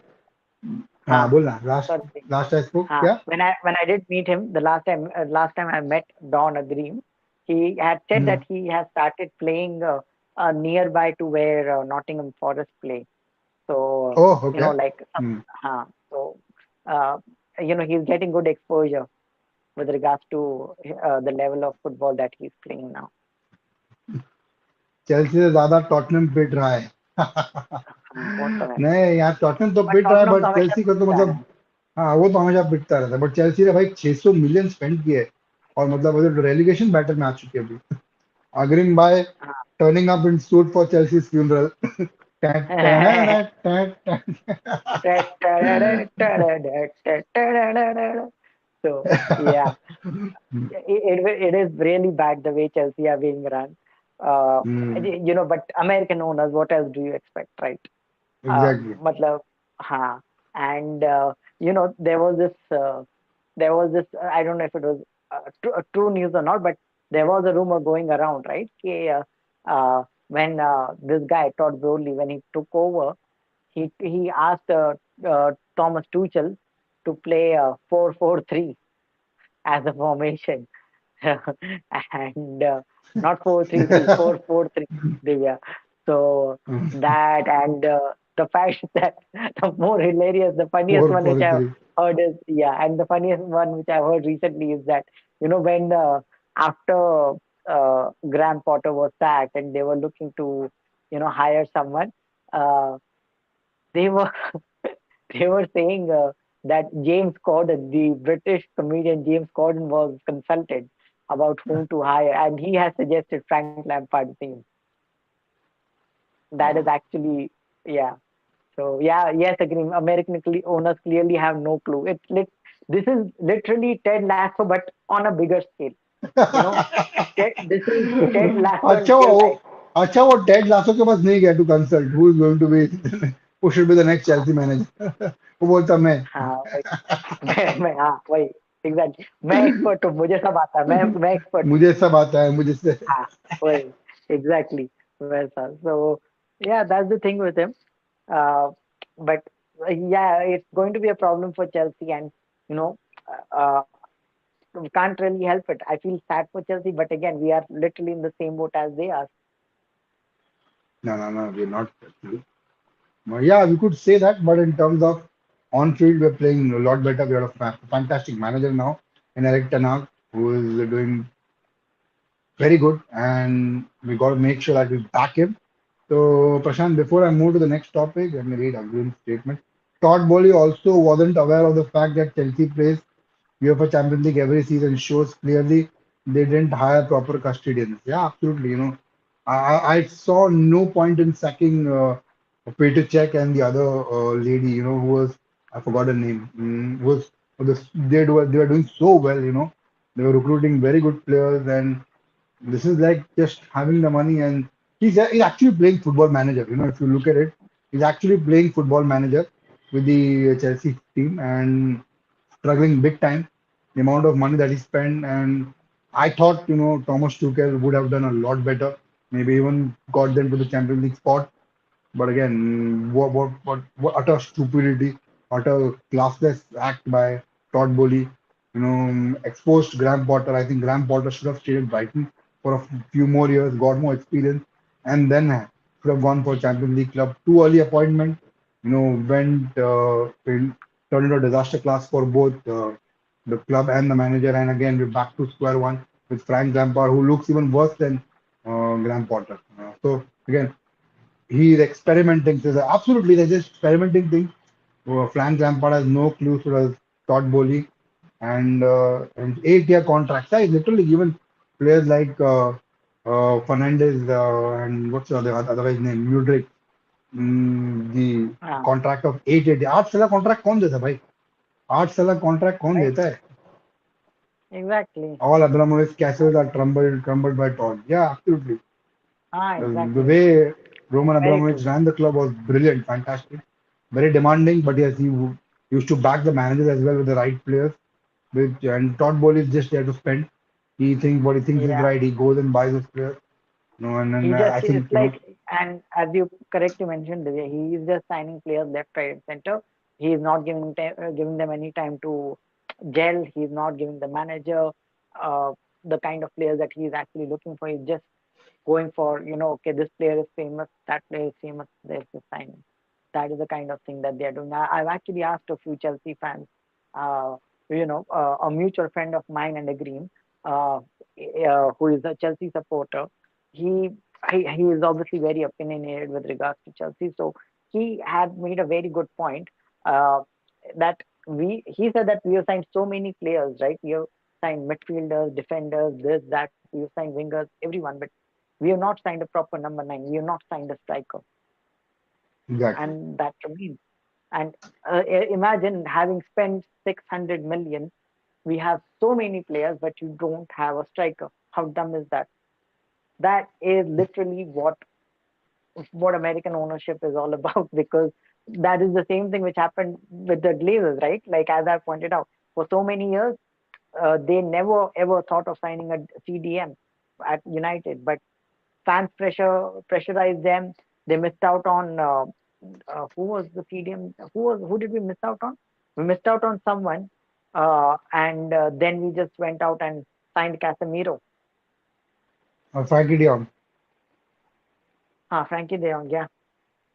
हाँ हाँ, बोलना last sorry. Last expo Huh. क्या When I did meet him the last time I met Don Agreem, he had said hmm that he has started playing nearby to where Nottingham Forest play. So oh okay like so uh, he's getting good exposure with regards to the level of football that he's playing now. Chelsea से ज्यादा Tottenham पिट रहा है हाँ, वो तो है. नहीं यार टॉटनहम तो बट पिट रहा है टॉटनहम तो बट हमेशा चेल्सी को तो पीटता है. मतलब हाँ वो तो हमेशा पिटता रहता है बट चेल्सी ने भाई 600 मिलियन स्पेंड किए और मतलब रेलिगेशन बैटल में आ चुकी है अभी अग्रिम भाई हाँ. turning up in suit for Chelsea's funeral. So yeah, it is really bad the way Chelsea are being run. Uh, Mm, but American owners, what else do you expect, right? exactly. Matlab, हाँ. And I don't know if it was true news or not, but there was a rumor going around, right? When this guy Todd Bowley, when he took over, he asked Thomas Tuchel to play 4-4-3 as a formation, and not 4-3-3, 4-4-3, Divya. So that, and the fact that the more hilarious, the funniest Four, one which four, I've three. heard is, yeah, and the funniest one which I've heard recently is that, when after Graham Potter was sacked and they were looking to, hire someone, uh, they were they were saying that James Corden, the British comedian James Corden, was consulted about whom to hire, and he has suggested Frank Lampard's name. That is Oh. actually, yeah. So yeah, yes, agree. American owners clearly have no clue. This is literally Ted Lasso, but on a bigger scale. You know, this is Ted Lasso in अच्छा real वो life. अच्छा वो Ted lasso के पास नहीं गया to consult who is going to be who should be the next Chelsea manager वो बोलता मैं हाँ वही, हाँ वही, एग्जैक्टली, मैं एक्सपर्ट हूँ, मुझे सब आता है, मैं एक्सपर्ट हूँ। मुझे सब आता है मुझे से हाँ वही, एग्जैक्टली वैसा। सो yeah, that's the thing with him. uh, but yeah, it's going to be a problem for Chelsea, and you know uh, we can't really help it. I feel sad for Chelsea, but again, we are literally in the same boat as they are. no we're not well, yeah we could say that but in terms of on field we're playing a lot better we have a fantastic manager now in Eric Ten Hag who is doing very good and we got to make sure that we back him. So, Prashant, before I move to the next topic, let me read Agrim's statement. Todd Bowley also wasn't aware of the fact that Chelsea plays UEFA Champions League every season shows clearly they didn't hire proper custodians. Yeah, absolutely. I saw no point in sacking Peter Cech and the other lady, who was, I forgot her name, they were doing so well, they were recruiting very good players and this is like just having the money, and he's actually playing football manager. If you look at it, he's actually playing football manager with the Chelsea team and struggling big time. The amount of money that he spent, and I thought Thomas Tuchel would have done a lot better. Maybe even got them to the Champions League spot. But again, what utter stupidity, utter classless act by Todd Bowley. Exposed Graham Potter. I think Graham Potter should have stayed at Brighton for a few more years, got more experience, and then should have gone for Champions League club. Too early appointment. Went turned into a disaster class for both the club and the manager. And again, we're back to square one with Frank Lampard, who looks even worse than Graham Potter. So again, he's experimenting. So absolutely, they're just experimenting things. Frank Lampard has no clue, so does Todd Bowley. And 8-year contracts. I literally given players like Fernandez and what's the other guy's name? Mudrik. The हाँ, contract of 8 years. 8 साल contract कौन देता है भाई? 8 साल contract कौन right, देता है? exactly, All Abramovich castles are crumbled by Todd. Yeah, absolutely. हाँ, The exactly, way Roman very Abramovich true. ran the club was brilliant, fantastic, very demanding. But yes, he used to back the managers as well with the right players. Which and Todd Bowley is just there to spend. He thinks what he thinks is Yeah. right. He goes and buys those players. And then I It's think like, and as you correctly mentioned, Divya, he is just signing players left, right, and center. He is not giving them any time to gel. He is not giving the manager uh, the kind of players that he is actually looking for. He's just going for, okay, this player is famous, that player is famous, there's the signing. That is the kind of thing that they are doing. I've actually asked a few Chelsea fans, uh, a mutual friend of mine and a Green, uh, who is a Chelsea supporter. He, he is obviously very opinionated with regards to Chelsea. So he had made a very good point, uh, that he said that we have signed so many players, right? We have signed midfielders, defenders, this, that. We have signed wingers, everyone, but we have not signed a proper number 9. We have not signed a striker. Exactly. and that remains. And imagine having spent 600 million, we have so many players, but you don't have a striker. How dumb is that? That is literally what American ownership is all about, because that is the same thing which happened with the Glazers, right? Like as I pointed out, for so many years, they never ever thought of signing a CDM at United, but fans pressurized them. They missed out on who was the CDM? Who did we miss out on? We missed out on someone, and then we just went out and signed Casemiro. Frankie De Jong. Frankie De Jong, yeah,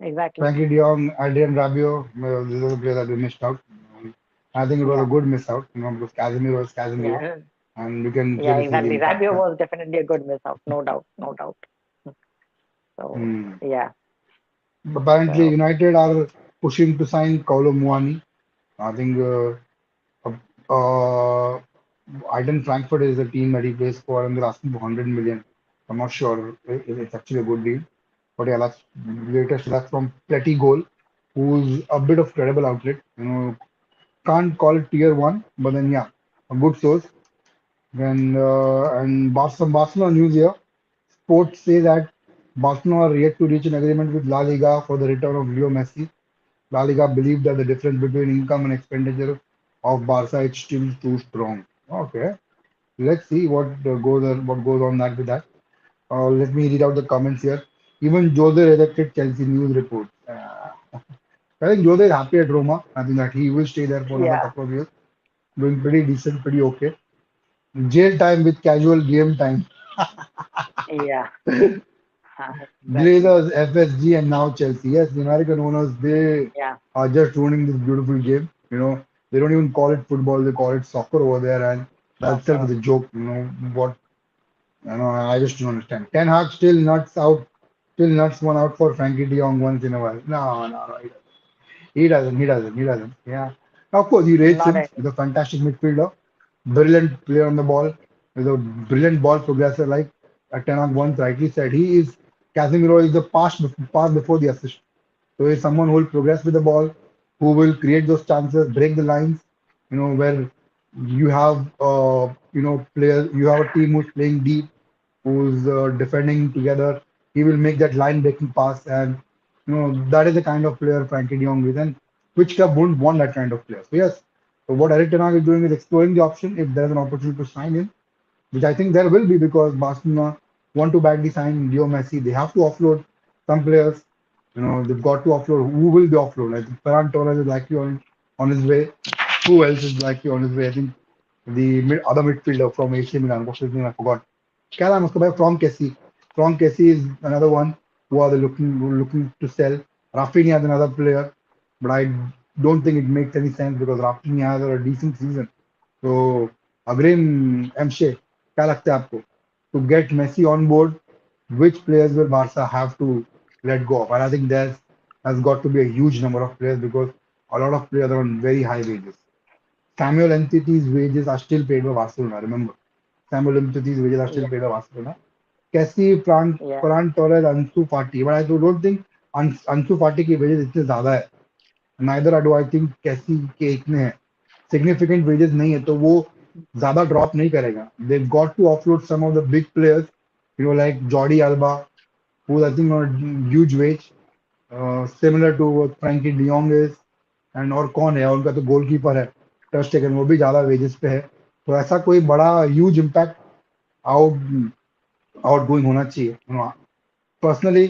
exactly, Frankie De Jong, Adrian Rabiot, these are the players that we missed out. I think it was a yeah, good miss out, because Casemiro was Casemiro, yeah, and you can yeah, clearly see the exactly. impact. Rabiot Yeah. was definitely a good miss out, no doubt, no doubt. So Hmm. yeah, Apparently, so United are pushing to sign Kolo Muani. I think uh, Eiden Frankfurt is the team that he plays for, and they're asking for 100 million. I'm not sure if it's actually a good deal, but yeah, that's latest. That's from Pretty Goal, who's a bit of credible outlet. Can't call it tier one, but then yeah, a good source. Then and Barcelona news here. Sports say that Barcelona are yet to reach an agreement with La Liga for the return of Leo Messi. La Liga believe that the difference between income and expenditure of Barca is still too strong. Okay, let's see what goes on that with that. Let me read out the comments here. Even Jose rejected Chelsea news reports. I think Jose is happy at Roma. I think that he will stay there for another yeah, couple of years, doing pretty decent, pretty okay. Jail time with casual game time. yeah, exactly, Glazers, FSG, and now Chelsea. Yes, the American owners, they yeah, are just ruining this beautiful game. They don't even call it football, they call it soccer over there, and that itself soccer, is a joke. I just don't understand. Ten Hag still nuts out, still nuts one out for Frankie de Jong once in a while. No, no, no. He doesn't, he doesn't, he doesn't. Yeah. Of course, he rates not him. any, He's a fantastic midfielder, brilliant player on the ball, he's a brilliant ball progressor, like Ten Hag once rightly said. He is Casemiro is the pass before the assist. So he's someone who will progress with the ball, who will create those chances, break the lines, where you have players, you have a team who's playing deep, who's defending together. He will make that line breaking pass, and that is the kind of player Frankie De Jong is, and which club wouldn't want that kind of player? So yes, so what Eric Ten Hag is doing is exploring the option if there's an opportunity to sign him, which I think there will be because Barcelona want to badly sign Leo Messi. They have to offload some players. They've got to offload. Who will be offloaded? I think Ferran Torres is likely on his way. Who else is likely on his way? I think the other midfielder from AC Milan. What's his name? I forgot. क्या नाम है उसका भाई From Kessie. From Kessie is another one who are looking to sell. Rafinha is another player, but I don't think it makes any sense because Rafinha has a decent season. तो अग्रिम एमशे क्या लगता है आपको to get Messi on board, which players will Barca have to let go of? And I think there has got to be a huge number of players because a lot of players are on very high wages. Samuel Entity's wages are still paid by Barcelona. Remember, Samuel Entity's wages are still yeah, paid by Barcelona. Cassie, yeah, Ferran Torres, Ansu Fati. But I don't think Ansu Fati की wages इतने ज़्यादा है. Neither do I think कैसी के इतने हैं. Significant wages नहीं है तो वो ज़्यादा drop नहीं करेगा. They've got to offload some of the big players, like Jordi Alba, who's I think on a huge wage, similar to what Frankie De Jong is, and और कौन है उनका तो गोलकीपर है टर स्टेगन वो भी ज़्यादा वेजेस पे है तो ऐसा कोई बड़ा huge impact out out going होना चाहिए personally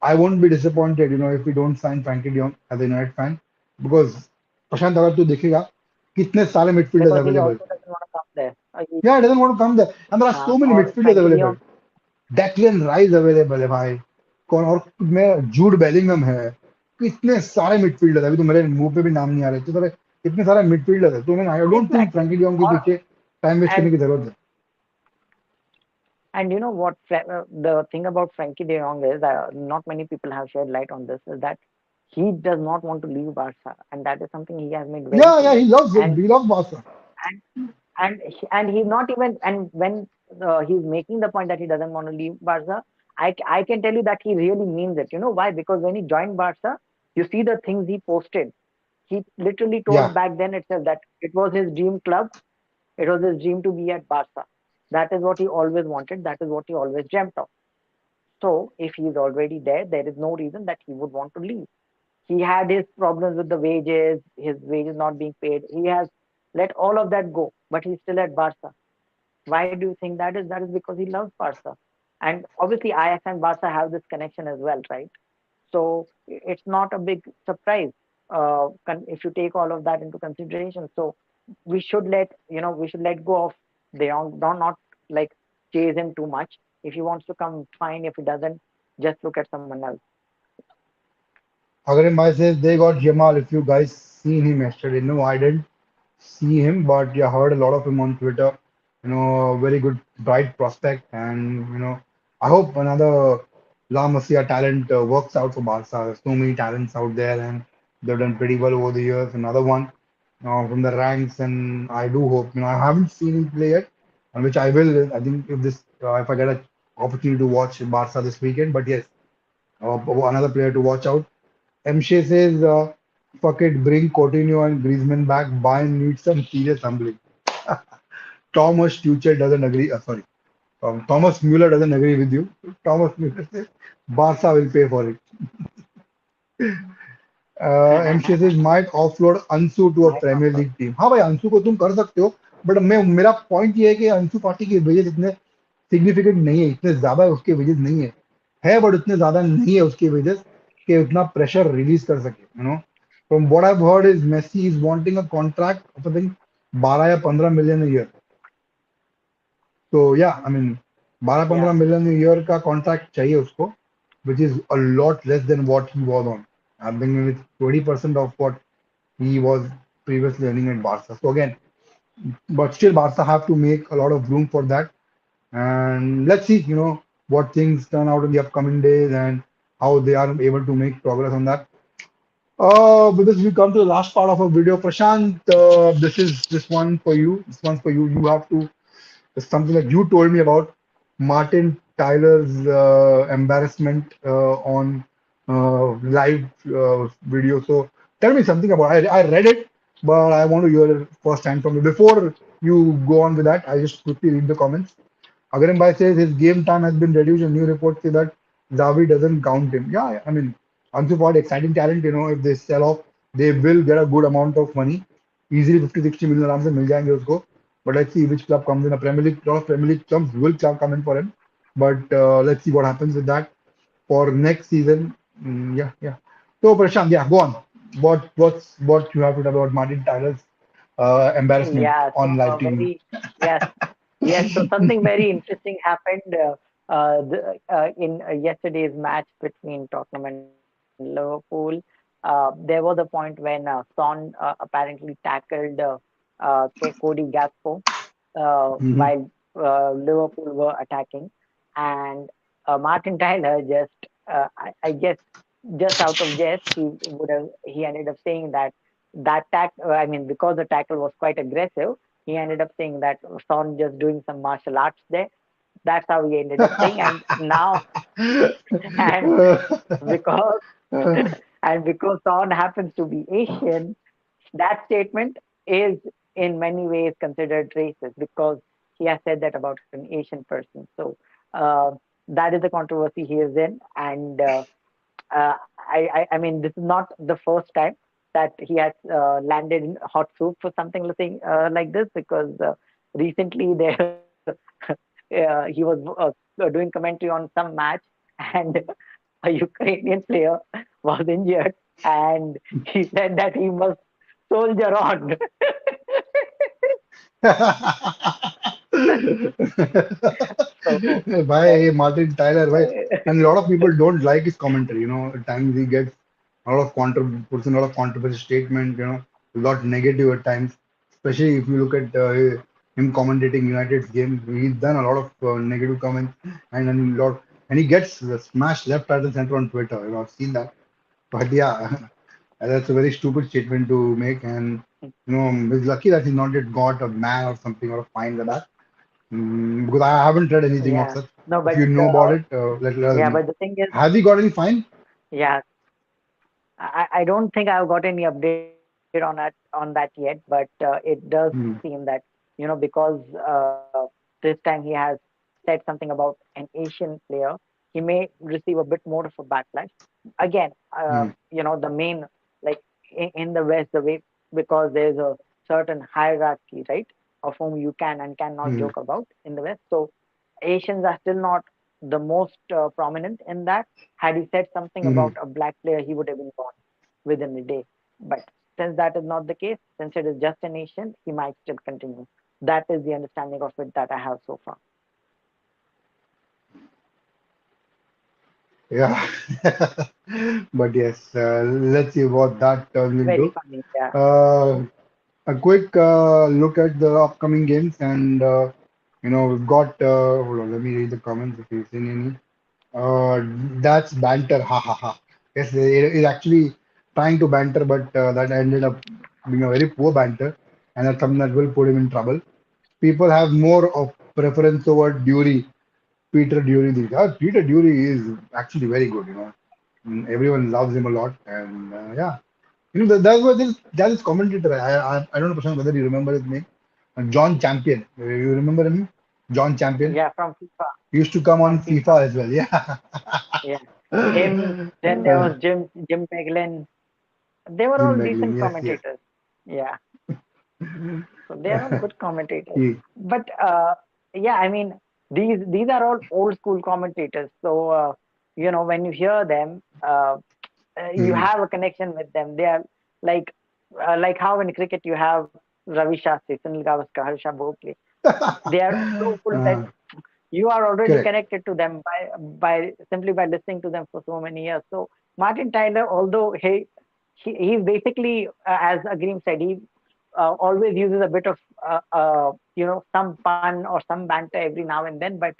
I won't be disappointed if we don't sign Frankie De Jong as a United fan because प्रशांत अगर तू देखेगा कितने सारे midfielders because he available also doesn't want to come there. yeah he doesn't want to come there and there are so many Or midfielders Frankie De available Jong, Declan Rice available है भाई कौन और मैं Jude Bellingham है कितने सारे midfielder अभी तो मेरे मुंह पे भी नाम नहीं आ रहे तो इतने सारे मिडफील्डर है तो मैं I don't think exactly. Frenkie de Jong के Or पीछे टाइम वेस्ट and करने की जरूरत है and you know what? The thing about Frankie De Jong is that not many people have shed light on this. Is that he does not want to leave Barca, and that is something he has made very yeah clear. he loves it And he loves Barca and and he's not even, and when he's making the point that he doesn't want to leave Barca, I can tell you that he really means it. You know why? Because when he joined Barca, you see the things he posted. He literally Yeah. told back then itself that it was his dream club. It was his dream to be at Barca. That is what he always wanted. That is what he always dreamt of. So if he is already there, there is no reason that he would want to leave. He had his problems with the wages, his wages not being paid. He has let all of that go, but he's still at Barca. Why do you think that is? That is because he loves Barca. And obviously, Ajax and Barca have this connection as well, right? So it's not a big surprise if you take all of that into consideration. So we should let go of the young, don't not like chase him too much. If he wants to come, fine. If he doesn't, just look at someone else. Again, my says they got Jamal. If you guys seen him yesterday, no, I didn't see him, but yeah, heard a lot of him on Twitter. Very good, bright prospect, and I hope another La Masia talent works out for Barca. There's so many talents out there, and they've done pretty well over the years. Another one from the ranks, and I do hope. I haven't seen him play yet, and which I will. I think if I get an opportunity to watch Barca this weekend, but yes, another player to watch out. MShay says, fuck it, bring Coutinho and Griezmann back. Bayern needs some serious humbling. Thomas Tuchel doesn't agree. Sorry, Thomas Mueller doesn't agree with you. Thomas Mueller says, Barca will pay for it. MShay says, might offload Ansu to a Might not Premier work. League team. हाँ भाई अंशु को तुम कर सकते हो but मैं मेरा point ये है कि अंशु फाटी के वेजेस इतने सिग्निफिकेंट नहीं है इतने ज्यादा उसके वेजेस नहीं है बट उतने ज्यादा नहीं है उसके वेजेस कि उतना प्रेशर रिलीज कर सके from what I heard is Messi is wanting a contract of I think 12 या 15 मिलियन ईयर तो या I mean 12 Yeah, 15 million year का कॉन्ट्रैक्ट चाहिए उसको which is a lot less than what he was on. I think it's 20% of what he was previously earning at Barca. So again, but still Barca have to make a lot of room for that. And let's see, what things turn out in the upcoming days and how they are able to make progress on that. With this, we come to the last part of our video. Prashant, this one for you. This one's for you. You have to. It's something that you told me about Martin Tyler's embarrassment on live video. So tell me something about. I read it, but I want to hear it first hand from you. Before you go on with that, I just quickly read the comments. Agaram Bhai says his game time has been reduced, and new reports say that Xavi doesn't count him. Yeah, I mean, Ansu Fati, exciting talent. If they sell off, they will get a good amount of money. Easily 50, 60 million आराम से मिल जाएंगे उसको. But let's see which club comes in. A Premier League, lot of Premier League clubs will come in for him. But let's see what happens with that for next season. Yeah, yeah. So Prashant, yeah, go on. What you have to tell about Martin Tyler's embarrassment yeah. So on live TV? yes, yes. So something very interesting happened in yesterday's match between Tottenham and Liverpool. There was a point when Son apparently tackled Cody Gakpo Mm-hmm. while Liverpool were attacking, and Martin Tyler just, I guess, just out of jest, he ended up saying that I mean, because the tackle was quite aggressive, he ended up saying that Son just doing some martial arts there. That's how he ended up saying, and now and because and because Son happens to be Asian, that statement is in many ways considered racist because he has said that about an Asian person. So uh, that is the controversy he is in, and I mean, this is not the first time that he has landed in hot soup for something like this because recently there he was doing commentary on some match and a Ukrainian player was injured and he said that he must soldier on. So Why Martin Tyler? Why? And a lot of people don't like his commentary. At times he gets a lot of puts in a lot of controversial statement. A lot negative at times. Especially if you look at him commentating United's game, he's done a lot of negative comments and and he gets smashed left, right, and center on Twitter. I've seen that. But yeah, that's a very stupid statement to make. And he's lucky that he's not yet got a ban or something or a fine like that. Because I haven't read anything of yeah, such. No, If but you know about it, let us yeah, know. but the thing is, Have we got any fine? yeah, I don't think I've got any update on that yet, but it does seem Hmm. that because this time he has said something about an Asian player, he may receive a bit more of a backlash. Again, Hmm. the main, like in the West, the way, because there's a certain hierarchy, right, of whom you can and cannot Hmm. joke about in the West. So Asians are still not the most prominent in that. Had he said something Hmm. about a black player, he would have been gone within a day. But since that is not the case, since it is just a nation, he might still continue. That is the understanding of it that I have so far. Yeah. But yes, let's see what that turns Very into. funny, yeah. Uh, a quick look at the upcoming games, and we've got. Hold on, let me read the comments if you've seen any. That's banter, ha ha ha. Yes, it actually trying to banter, but that ended up being a very poor banter, and that's something that will put him in trouble. People have more of preference over Dury, Peter Dury. Peter Dury is actually very good, Everyone loves him a lot, and yeah. That was this commentator. I don't know, Prashant, whether you remember his name. John Champion. You remember him? John Champion. Yeah, from FIFA. He used to come on From FIFA. FIFA as well. Yeah. Yeah. Him, then there was Jim Peglin. They were Jim all Meglin. decent Yes, yes. commentators. Yeah. So they are all good commentators. He, But yeah, I mean, these are all old school commentators. So when you hear them, you hmm. have a connection with them. They are like like how in cricket you have Ravi Shastri, Sunil Gavaskar, Harsha Bhogle. They are so old that Uh, you are already correct. connected to them by simply by listening to them for so many years. So Martin Tyler, although he's basically as Agreem said, he always uses a bit of some fun or some banter every now and then, but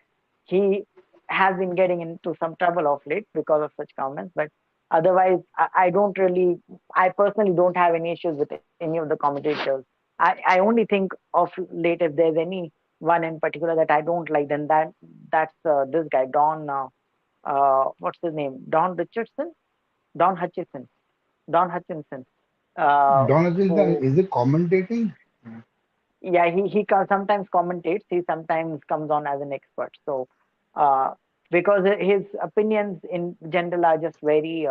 he has been getting into some trouble of late because of such comments. But otherwise, I don't really, I personally don't have any issues with any of the commentators. I only think of late if there's any one in particular that I don't like, then that's this guy what's his name? Don Richardson, Don Hutchison, Don Hutchinson. Don Hutchinson, Who is it commentating? Yeah, sometimes commentates. He sometimes comes on as an expert. So uh, because his opinions in general are just very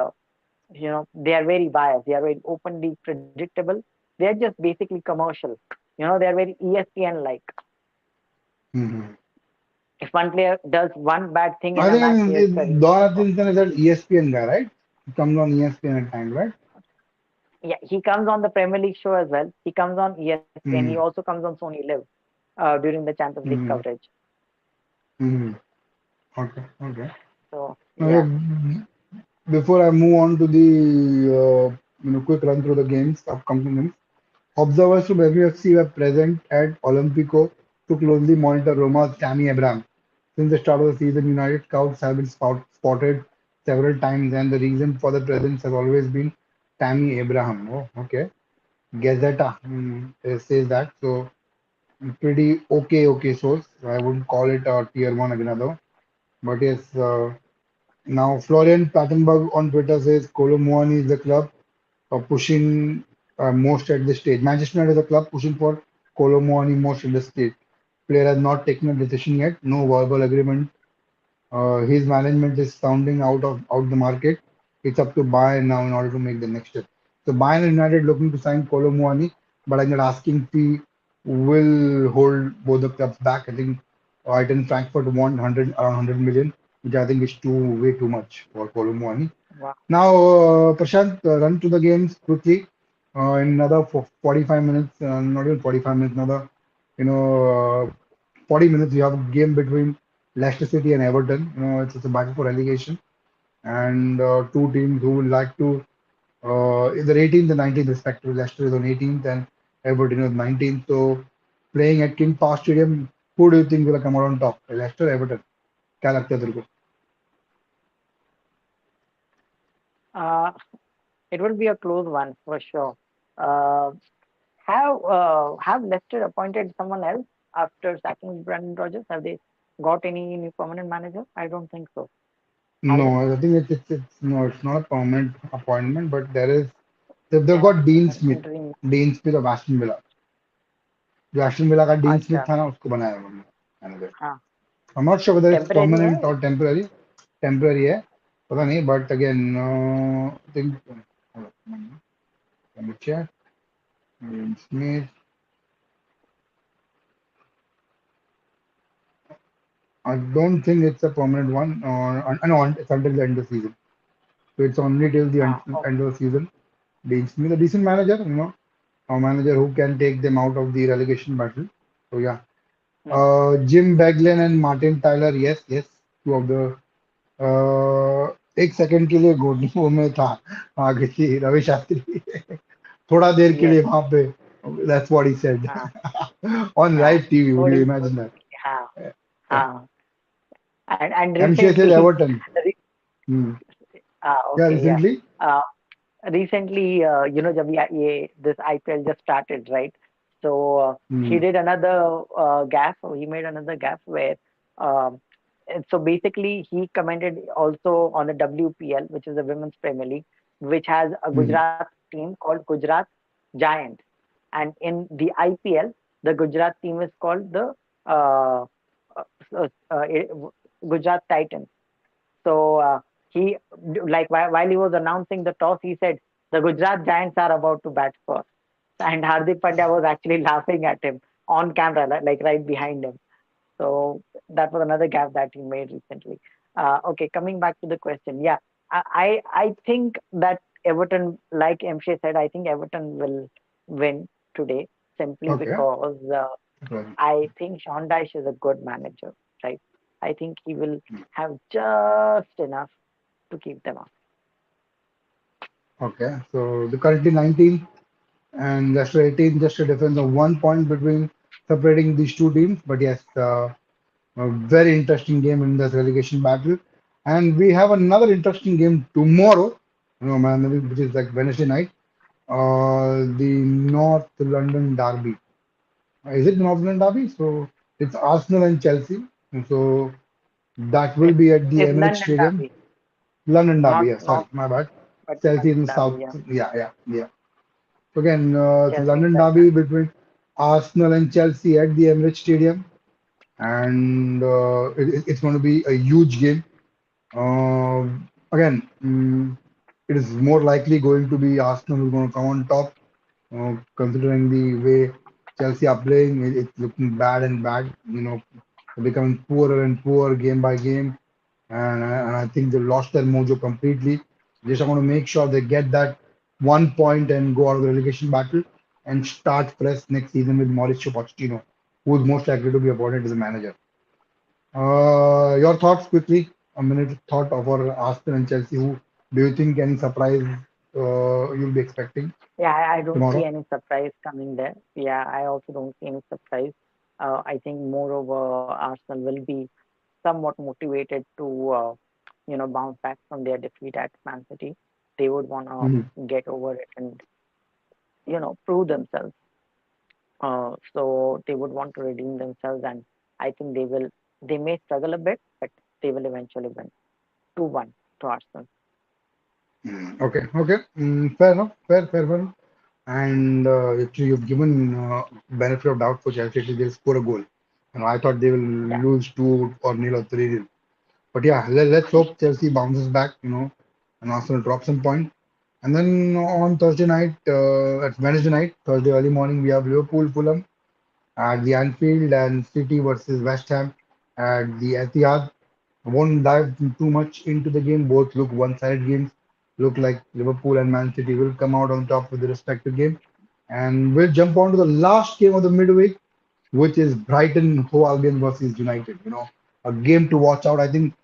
they are very biased. They are very openly predictable. They are just basically commercial. They are very ESPN like. Hmm. If one player does one bad thing in I a match, think his career Don is gone. Hutchinson is that ESPN guy, right? He comes on ESPN at times, right? Yeah, he comes on the Premier League show as well. He comes on ESPN. He Hmm. also comes on Sony Live during the Champions League Hmm. coverage. Hmm. Okay. Okay. So Okay. yeah. Before I move on to the quick run through the games, upcoming games, observers from MUFC were present at Olympico to closely monitor Roma's Tammy Abraham. Since the start of the season, United scouts have been spotted several times, and the reason for the presence has always been Tammy Abraham. Oh, okay. Gazeta says that. So, pretty okay source. I wouldn't call it a tier one another. But yes, now Florian Plattenberg on Twitter says Kolo Muani is the club pushing most at this stage. Manchester United is a club pushing for Kolo Muani most at this stage. Player has not taken a decision yet. No verbal agreement. His management is sounding out the market. It's up to Bayern now in order to make the next step. So Bayern and United looking to sign Kolo Muani, but I think that asking fee will hold both the clubs back. I think Eintracht Frankfurt want 100 around 100 million, which I think is way too much for Kolo Muani. Wow. Now, Prashant, run to the games quickly. In another 45 minutes, not even 45 minutes, another, 40 minutes, you have a game between Leicester City and Everton. It's a battle for relegation, and two teams who would like to, they're 18th and 19th respectively. Leicester is on 18th and Everton is 19th. So, playing at King Power Stadium, who do you think will come out on top? Leicester, or Everton? क्या लगता है तेरे को? Uh, it will be a close one for sure. Uh, have Leicester appointed someone else after sacking Brandon Rodgers? Have they? got any new permanent manager? I don't think so. Have they? No, I think it's no, it's not a permanent appointment, but they've got Dean An Smith, interim. Dean Smith of Aston Villa. जो Aston villa का dean Smith Acha. था ना उसको बनाया उन्होंने manager. हाँ. I'm not sure whether it's Temporary है. permanent or temporary. Temporary है पता नहीं, but again I think let me check. Dean Smith. I don't think it's a permanent one. No, it's until the end of the season. So it's only till the हाँ. Oh, end of the season. Dean Smith, a decent manager, a manager who can take them out of the relegation battle. So yeah, hmm. Jim Beglin and Martin Tyler, yes, yes, two of the एक second के लिए घुटनों में था आगे की रवि शास्त्री थोड़ा देर के Yes. लिए वहां पे. That's what he said हाँ. on हाँ. live TV. Would you थोड़ी imagine थोड़ी. that? हाँ. Yeah. हाँ. And MCA says recently, Everton. re- Hmm. Yeah, okay, yeah. recently. Uh, recently, जब ये this IPL just started, right? So he Hmm. did another gaffe. He made another gaffe where, um, and so basically he commented also on the WPL, which is the Women's Premier League, which has a Hmm. Gujarat team called Gujarat Giants, and in the IPL, the Gujarat team is called the uh, Gujarat Titans. So while he was announcing the toss, he said the Gujarat Giants are about to bat first, and Hardik Pandya was actually laughing at him on camera, like right behind him. So that was another gap that he made recently. Okay, coming back to the question, yeah, I think that Everton, like MJ said, I think Everton will win today simply Okay. because Okay. I think Sean Dyche is a good manager, right? I think he will have just enough to keep them up. Okay. So the currently 19 and Leicester 18, just a difference of 1 point between separating these two teams. But yes, a very interesting game in this relegation battle. And we have another interesting game tomorrow, man, which is like Wednesday night. The North London Derby. Is it North London Derby? So it's Arsenal and Chelsea. And so that will be at the It's Emirates London Stadium. Derby, London Derby, not yeah, not sorry, my bad. but Chelsea London in Derby. South. Yeah, Yeah, yeah, yeah. So again, it's Chelsea in London West Derby London. between Arsenal and Chelsea at the Emirates Stadium. And it's going to be a huge game. Again, it is more likely going to be Arsenal who's going to come on top, considering the way Chelsea are playing. It's looking bad and bad. They're becoming poorer and poorer game by game, and I think they lost their mojo completely. They just want to make sure they get that 1 point and go out of the relegation battle and start fresh next season with Mauricio Pochettino, who is most likely to be appointed as a manager. Your thoughts quickly. A minute thought of our Arsenal and Chelsea. Who do you think any surprise you'll be expecting Yeah, I don't see tomorrow? any surprise coming there. Yeah, I also don't see any surprise. I think moreover Arsenal will be somewhat motivated to bounce back from their defeat at Man City. They would want Mhm. to get over it and prove themselves. So they would want to redeem themselves, and I think they will. They may struggle a bit, but they will eventually win 2-1 to Arsenal. Okay, okay. Fair enough. Fair one. And actually, you've given benefit of doubt for Chelsea. Actually, they'll score a goal. I thought they will Yeah, lose 2 or 0 or 3-0. But yeah, let's hope Chelsea bounces back, and Arsenal drop some point. And then on Thursday night, at Wednesday night, Thursday early morning, we have Liverpool, Fulham at the Anfield, and City versus West Ham at the Etihad. I won't dive too much into the game. Both look one-sided games. Look like Liverpool and Man City will come out on top with the respective game. And we'll jump on to the last game of the midweek, which is Brighton Hove Albion versus United. A game to watch out. I think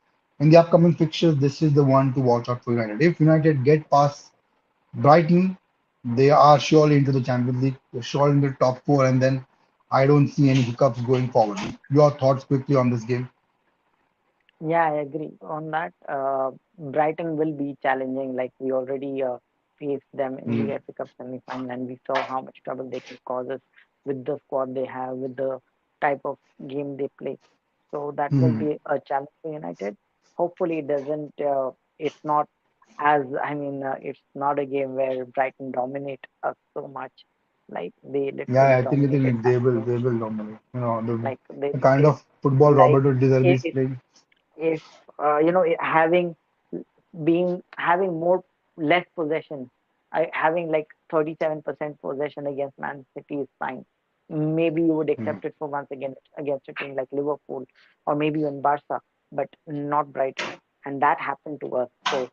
in the upcoming fixtures, this is the one to watch out for United. If United get past Brighton, they are surely into the Champions League, they're surely in the top four, and then I don't see any hiccups going forward. Your thoughts quickly on this game? yeah, I agree on that. Brighton will be challenging. Like we already faced them in the Mm, FA Cup semi-final, and we saw how much trouble they can cause us with the squad they have, with the type of game they play. So that will Hmm. be a challenge for United. Hopefully, it doesn't. It's not as I mean, it's not a game where Brighton dominate us so much. Like they Yeah, literally I dominated think that game. they will dominate. You know, Like the kind they of football like Roberto De Zerbi is if playing. if having more less possession, having like 37% possession against Man City is fine. Maybe you would Hmm. accept it for once again against a team like Liverpool or maybe even Barca, but not Brighton. And that happened to us. So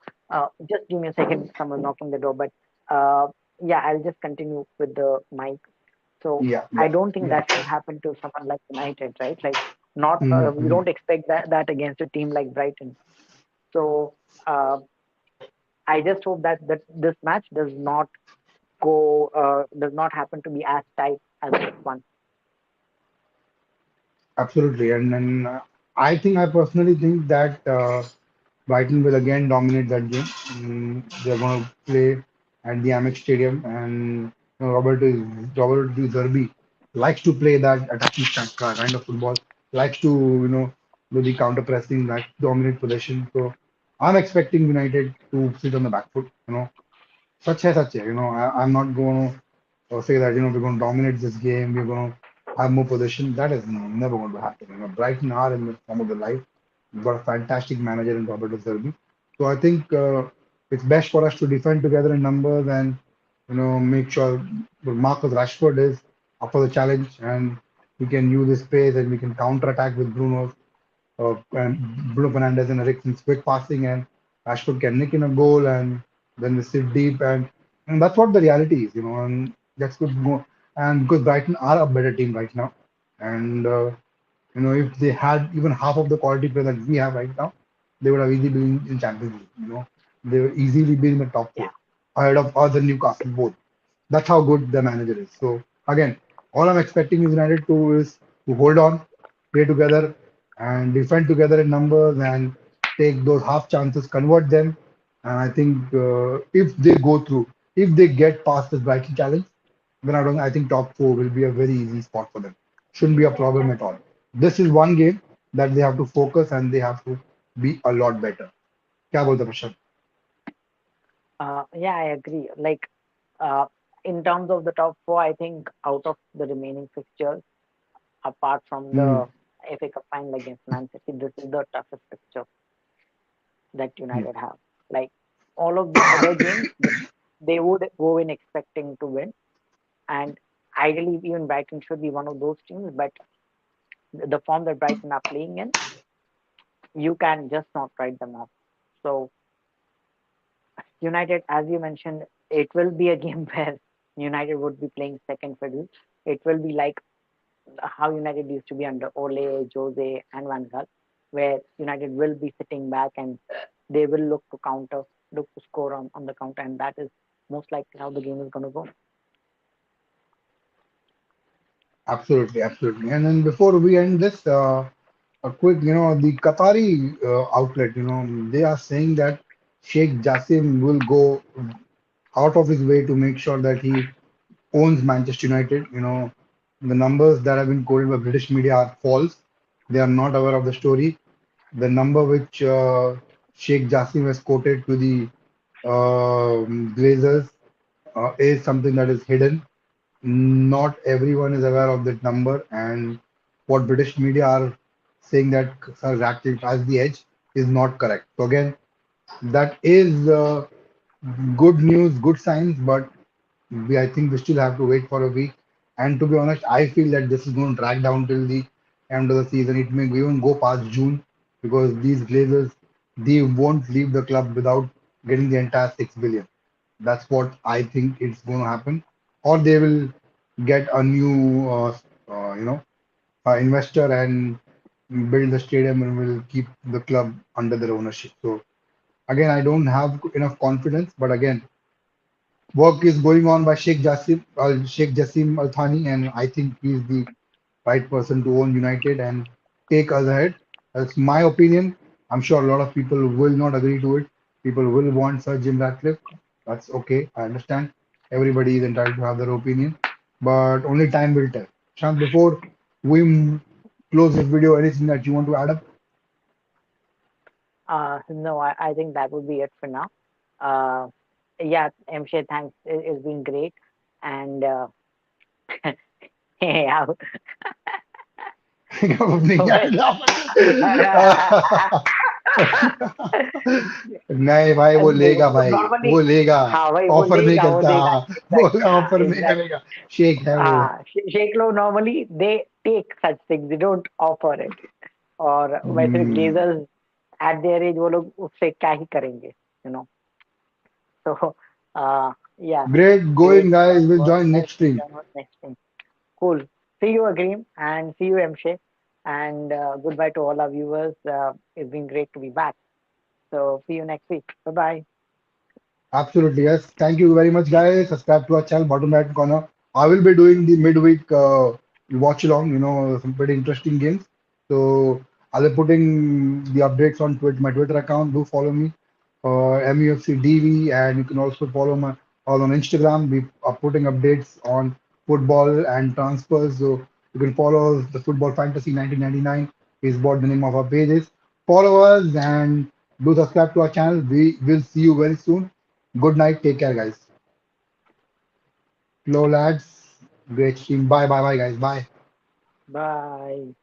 just give me a second. Someone knocking the door, but uh, yeah, I'll just continue with the mic. So Yeah, I yeah. don't think that should happen to someone like United, right? Like not we Hmm. don't expect that against a team like Brighton. So uh, I just hope that this match does not happen to be as tight as this one. Absolutely. I think I personally think that Brighton will again dominate that game. They're going to play at the Amex Stadium, and Roberto De Zerbi likes to play that attacking kind of football. Likes to do the counter pressing, like dominate possession. So I'm expecting United to sit on the back foot. Such है. I'm not going to say that we're going to dominate this game. We're going to have more possession. That is never going to happen. Brighton are in the form of their life. We've got a fantastic manager in Roberto Zerbi. So I think it's best for us to defend together in numbers and make sure Marcus Rashford is up for the challenge and we can use his pace and we can counter attack with and Bruno Fernandes and Eriksen's quick passing and Rashford can nick in a goal and then we sit deep and that's what the reality is, and that's good. And because Brighton are a better team right now, and if they had even half of the quality player that we have right now, they would have easily been in Champions League. They would easily be in the top Yeah, four ahead of other Newcastle both. That's how good the manager is. So again, all I'm expecting is United to hold on, play together, and defend together in numbers and take those half chances, convert them. And I think if they go through, if they get past this Brighton challenge, then I think top four will be a very easy spot for them. Shouldn't be a problem at all. This is one game that they have to focus and they have to be a lot better. क्या बोलते हैं प्रशांत? yeah, I agree. Like uh, in terms of the top four, I think out of the remaining fixtures, apart from Hmm. the FA Cup final against Man City, this is the toughest fixture that Yeah, United have. Like all of the other games, they would go in expecting to win, and ideally, even Brighton should be one of those teams. But the form that Brighton are playing in, you can just not write them off. So United, as you mentioned, it will be a game where United would be playing second fiddle. It will be like how United used to be under Ole, Jose, and Van Gaal, where United will be sitting back and they will look to counter, look to score on the counter, and that is most likely how the game is going to go. absolutely, absolutely. And then before we end this, a quick, the Qatari outlet, they are saying that Sheikh Jassim will go out of his way to make sure that he owns Manchester United. The numbers that have been quoted by British media are false. They are not aware of the story. The number which Sheikh Jassim has quoted to the Glazers is something that is hidden. Not everyone is aware of that number, and what British media are saying that Sir Ratcliffe has the edge is not correct. So again, that is good news, good signs, but I think we still have to wait for a week. And to be honest, I feel that this is going to drag down till the end of the season. It may even go past June because these Glazers they won't leave the club without getting the entire 6 billion. That's what I think it's going to happen, or they will get a new, uh, you know, investor and build the stadium and will keep the club under their ownership. So again, I don't have enough confidence, but again, work is going on by Sheikh Jassim Al Thani, and I think he's the right person to own United and take us ahead. That's my opinion. I'm sure a lot of people will not agree to it. People will want Sir Jim Ratcliffe. That's okay. I understand. Everybody is entitled to have their opinion, but only time will tell. Shant, before we close this video? Anything that you want to add up? No, I think that would be it for now. Uh, yeah, MJ, thanks. It's been great. And yeah, अपनी क्या well, नहीं भाई, वो लेगा भाई, normally, वो लेगा। हाँ भाई वो ऑफर नहीं लेगा वो करता। देगा वो एग्जैक्टली हाँ ऑफर नहीं एग्जैक्ट करेगा। शेख है वो। हाँ शेख लोग normally they take such things they don't offer it और वैसे Hmm. Glazers at their age वो लोग उससे क्या ही करेंगे so yeah, Great great going, guys. We'll work join guys. next stream. Next thing. Cool. See you, Agreem, and see you, MShay. And goodbye to all our viewers. It's been great to be back. So see you next week. Bye bye. Absolutely, yes. Thank you very much, guys. Subscribe to our channel, bottom right corner. I will be doing the midweek watch along, some pretty interesting games. So I'll be putting the updates on my Twitter account. Do follow me, MUFC DV, and you can also follow my all on Instagram. We are putting updates on football and transfers. So you can follow us, the Football Fantasy 1999 is what the name of our page is. Follow us and do subscribe to our channel. We will see you very soon. Good night. Take care, guys. Hello, lads. Great stream. Bye, bye, bye, guys. Bye. Bye.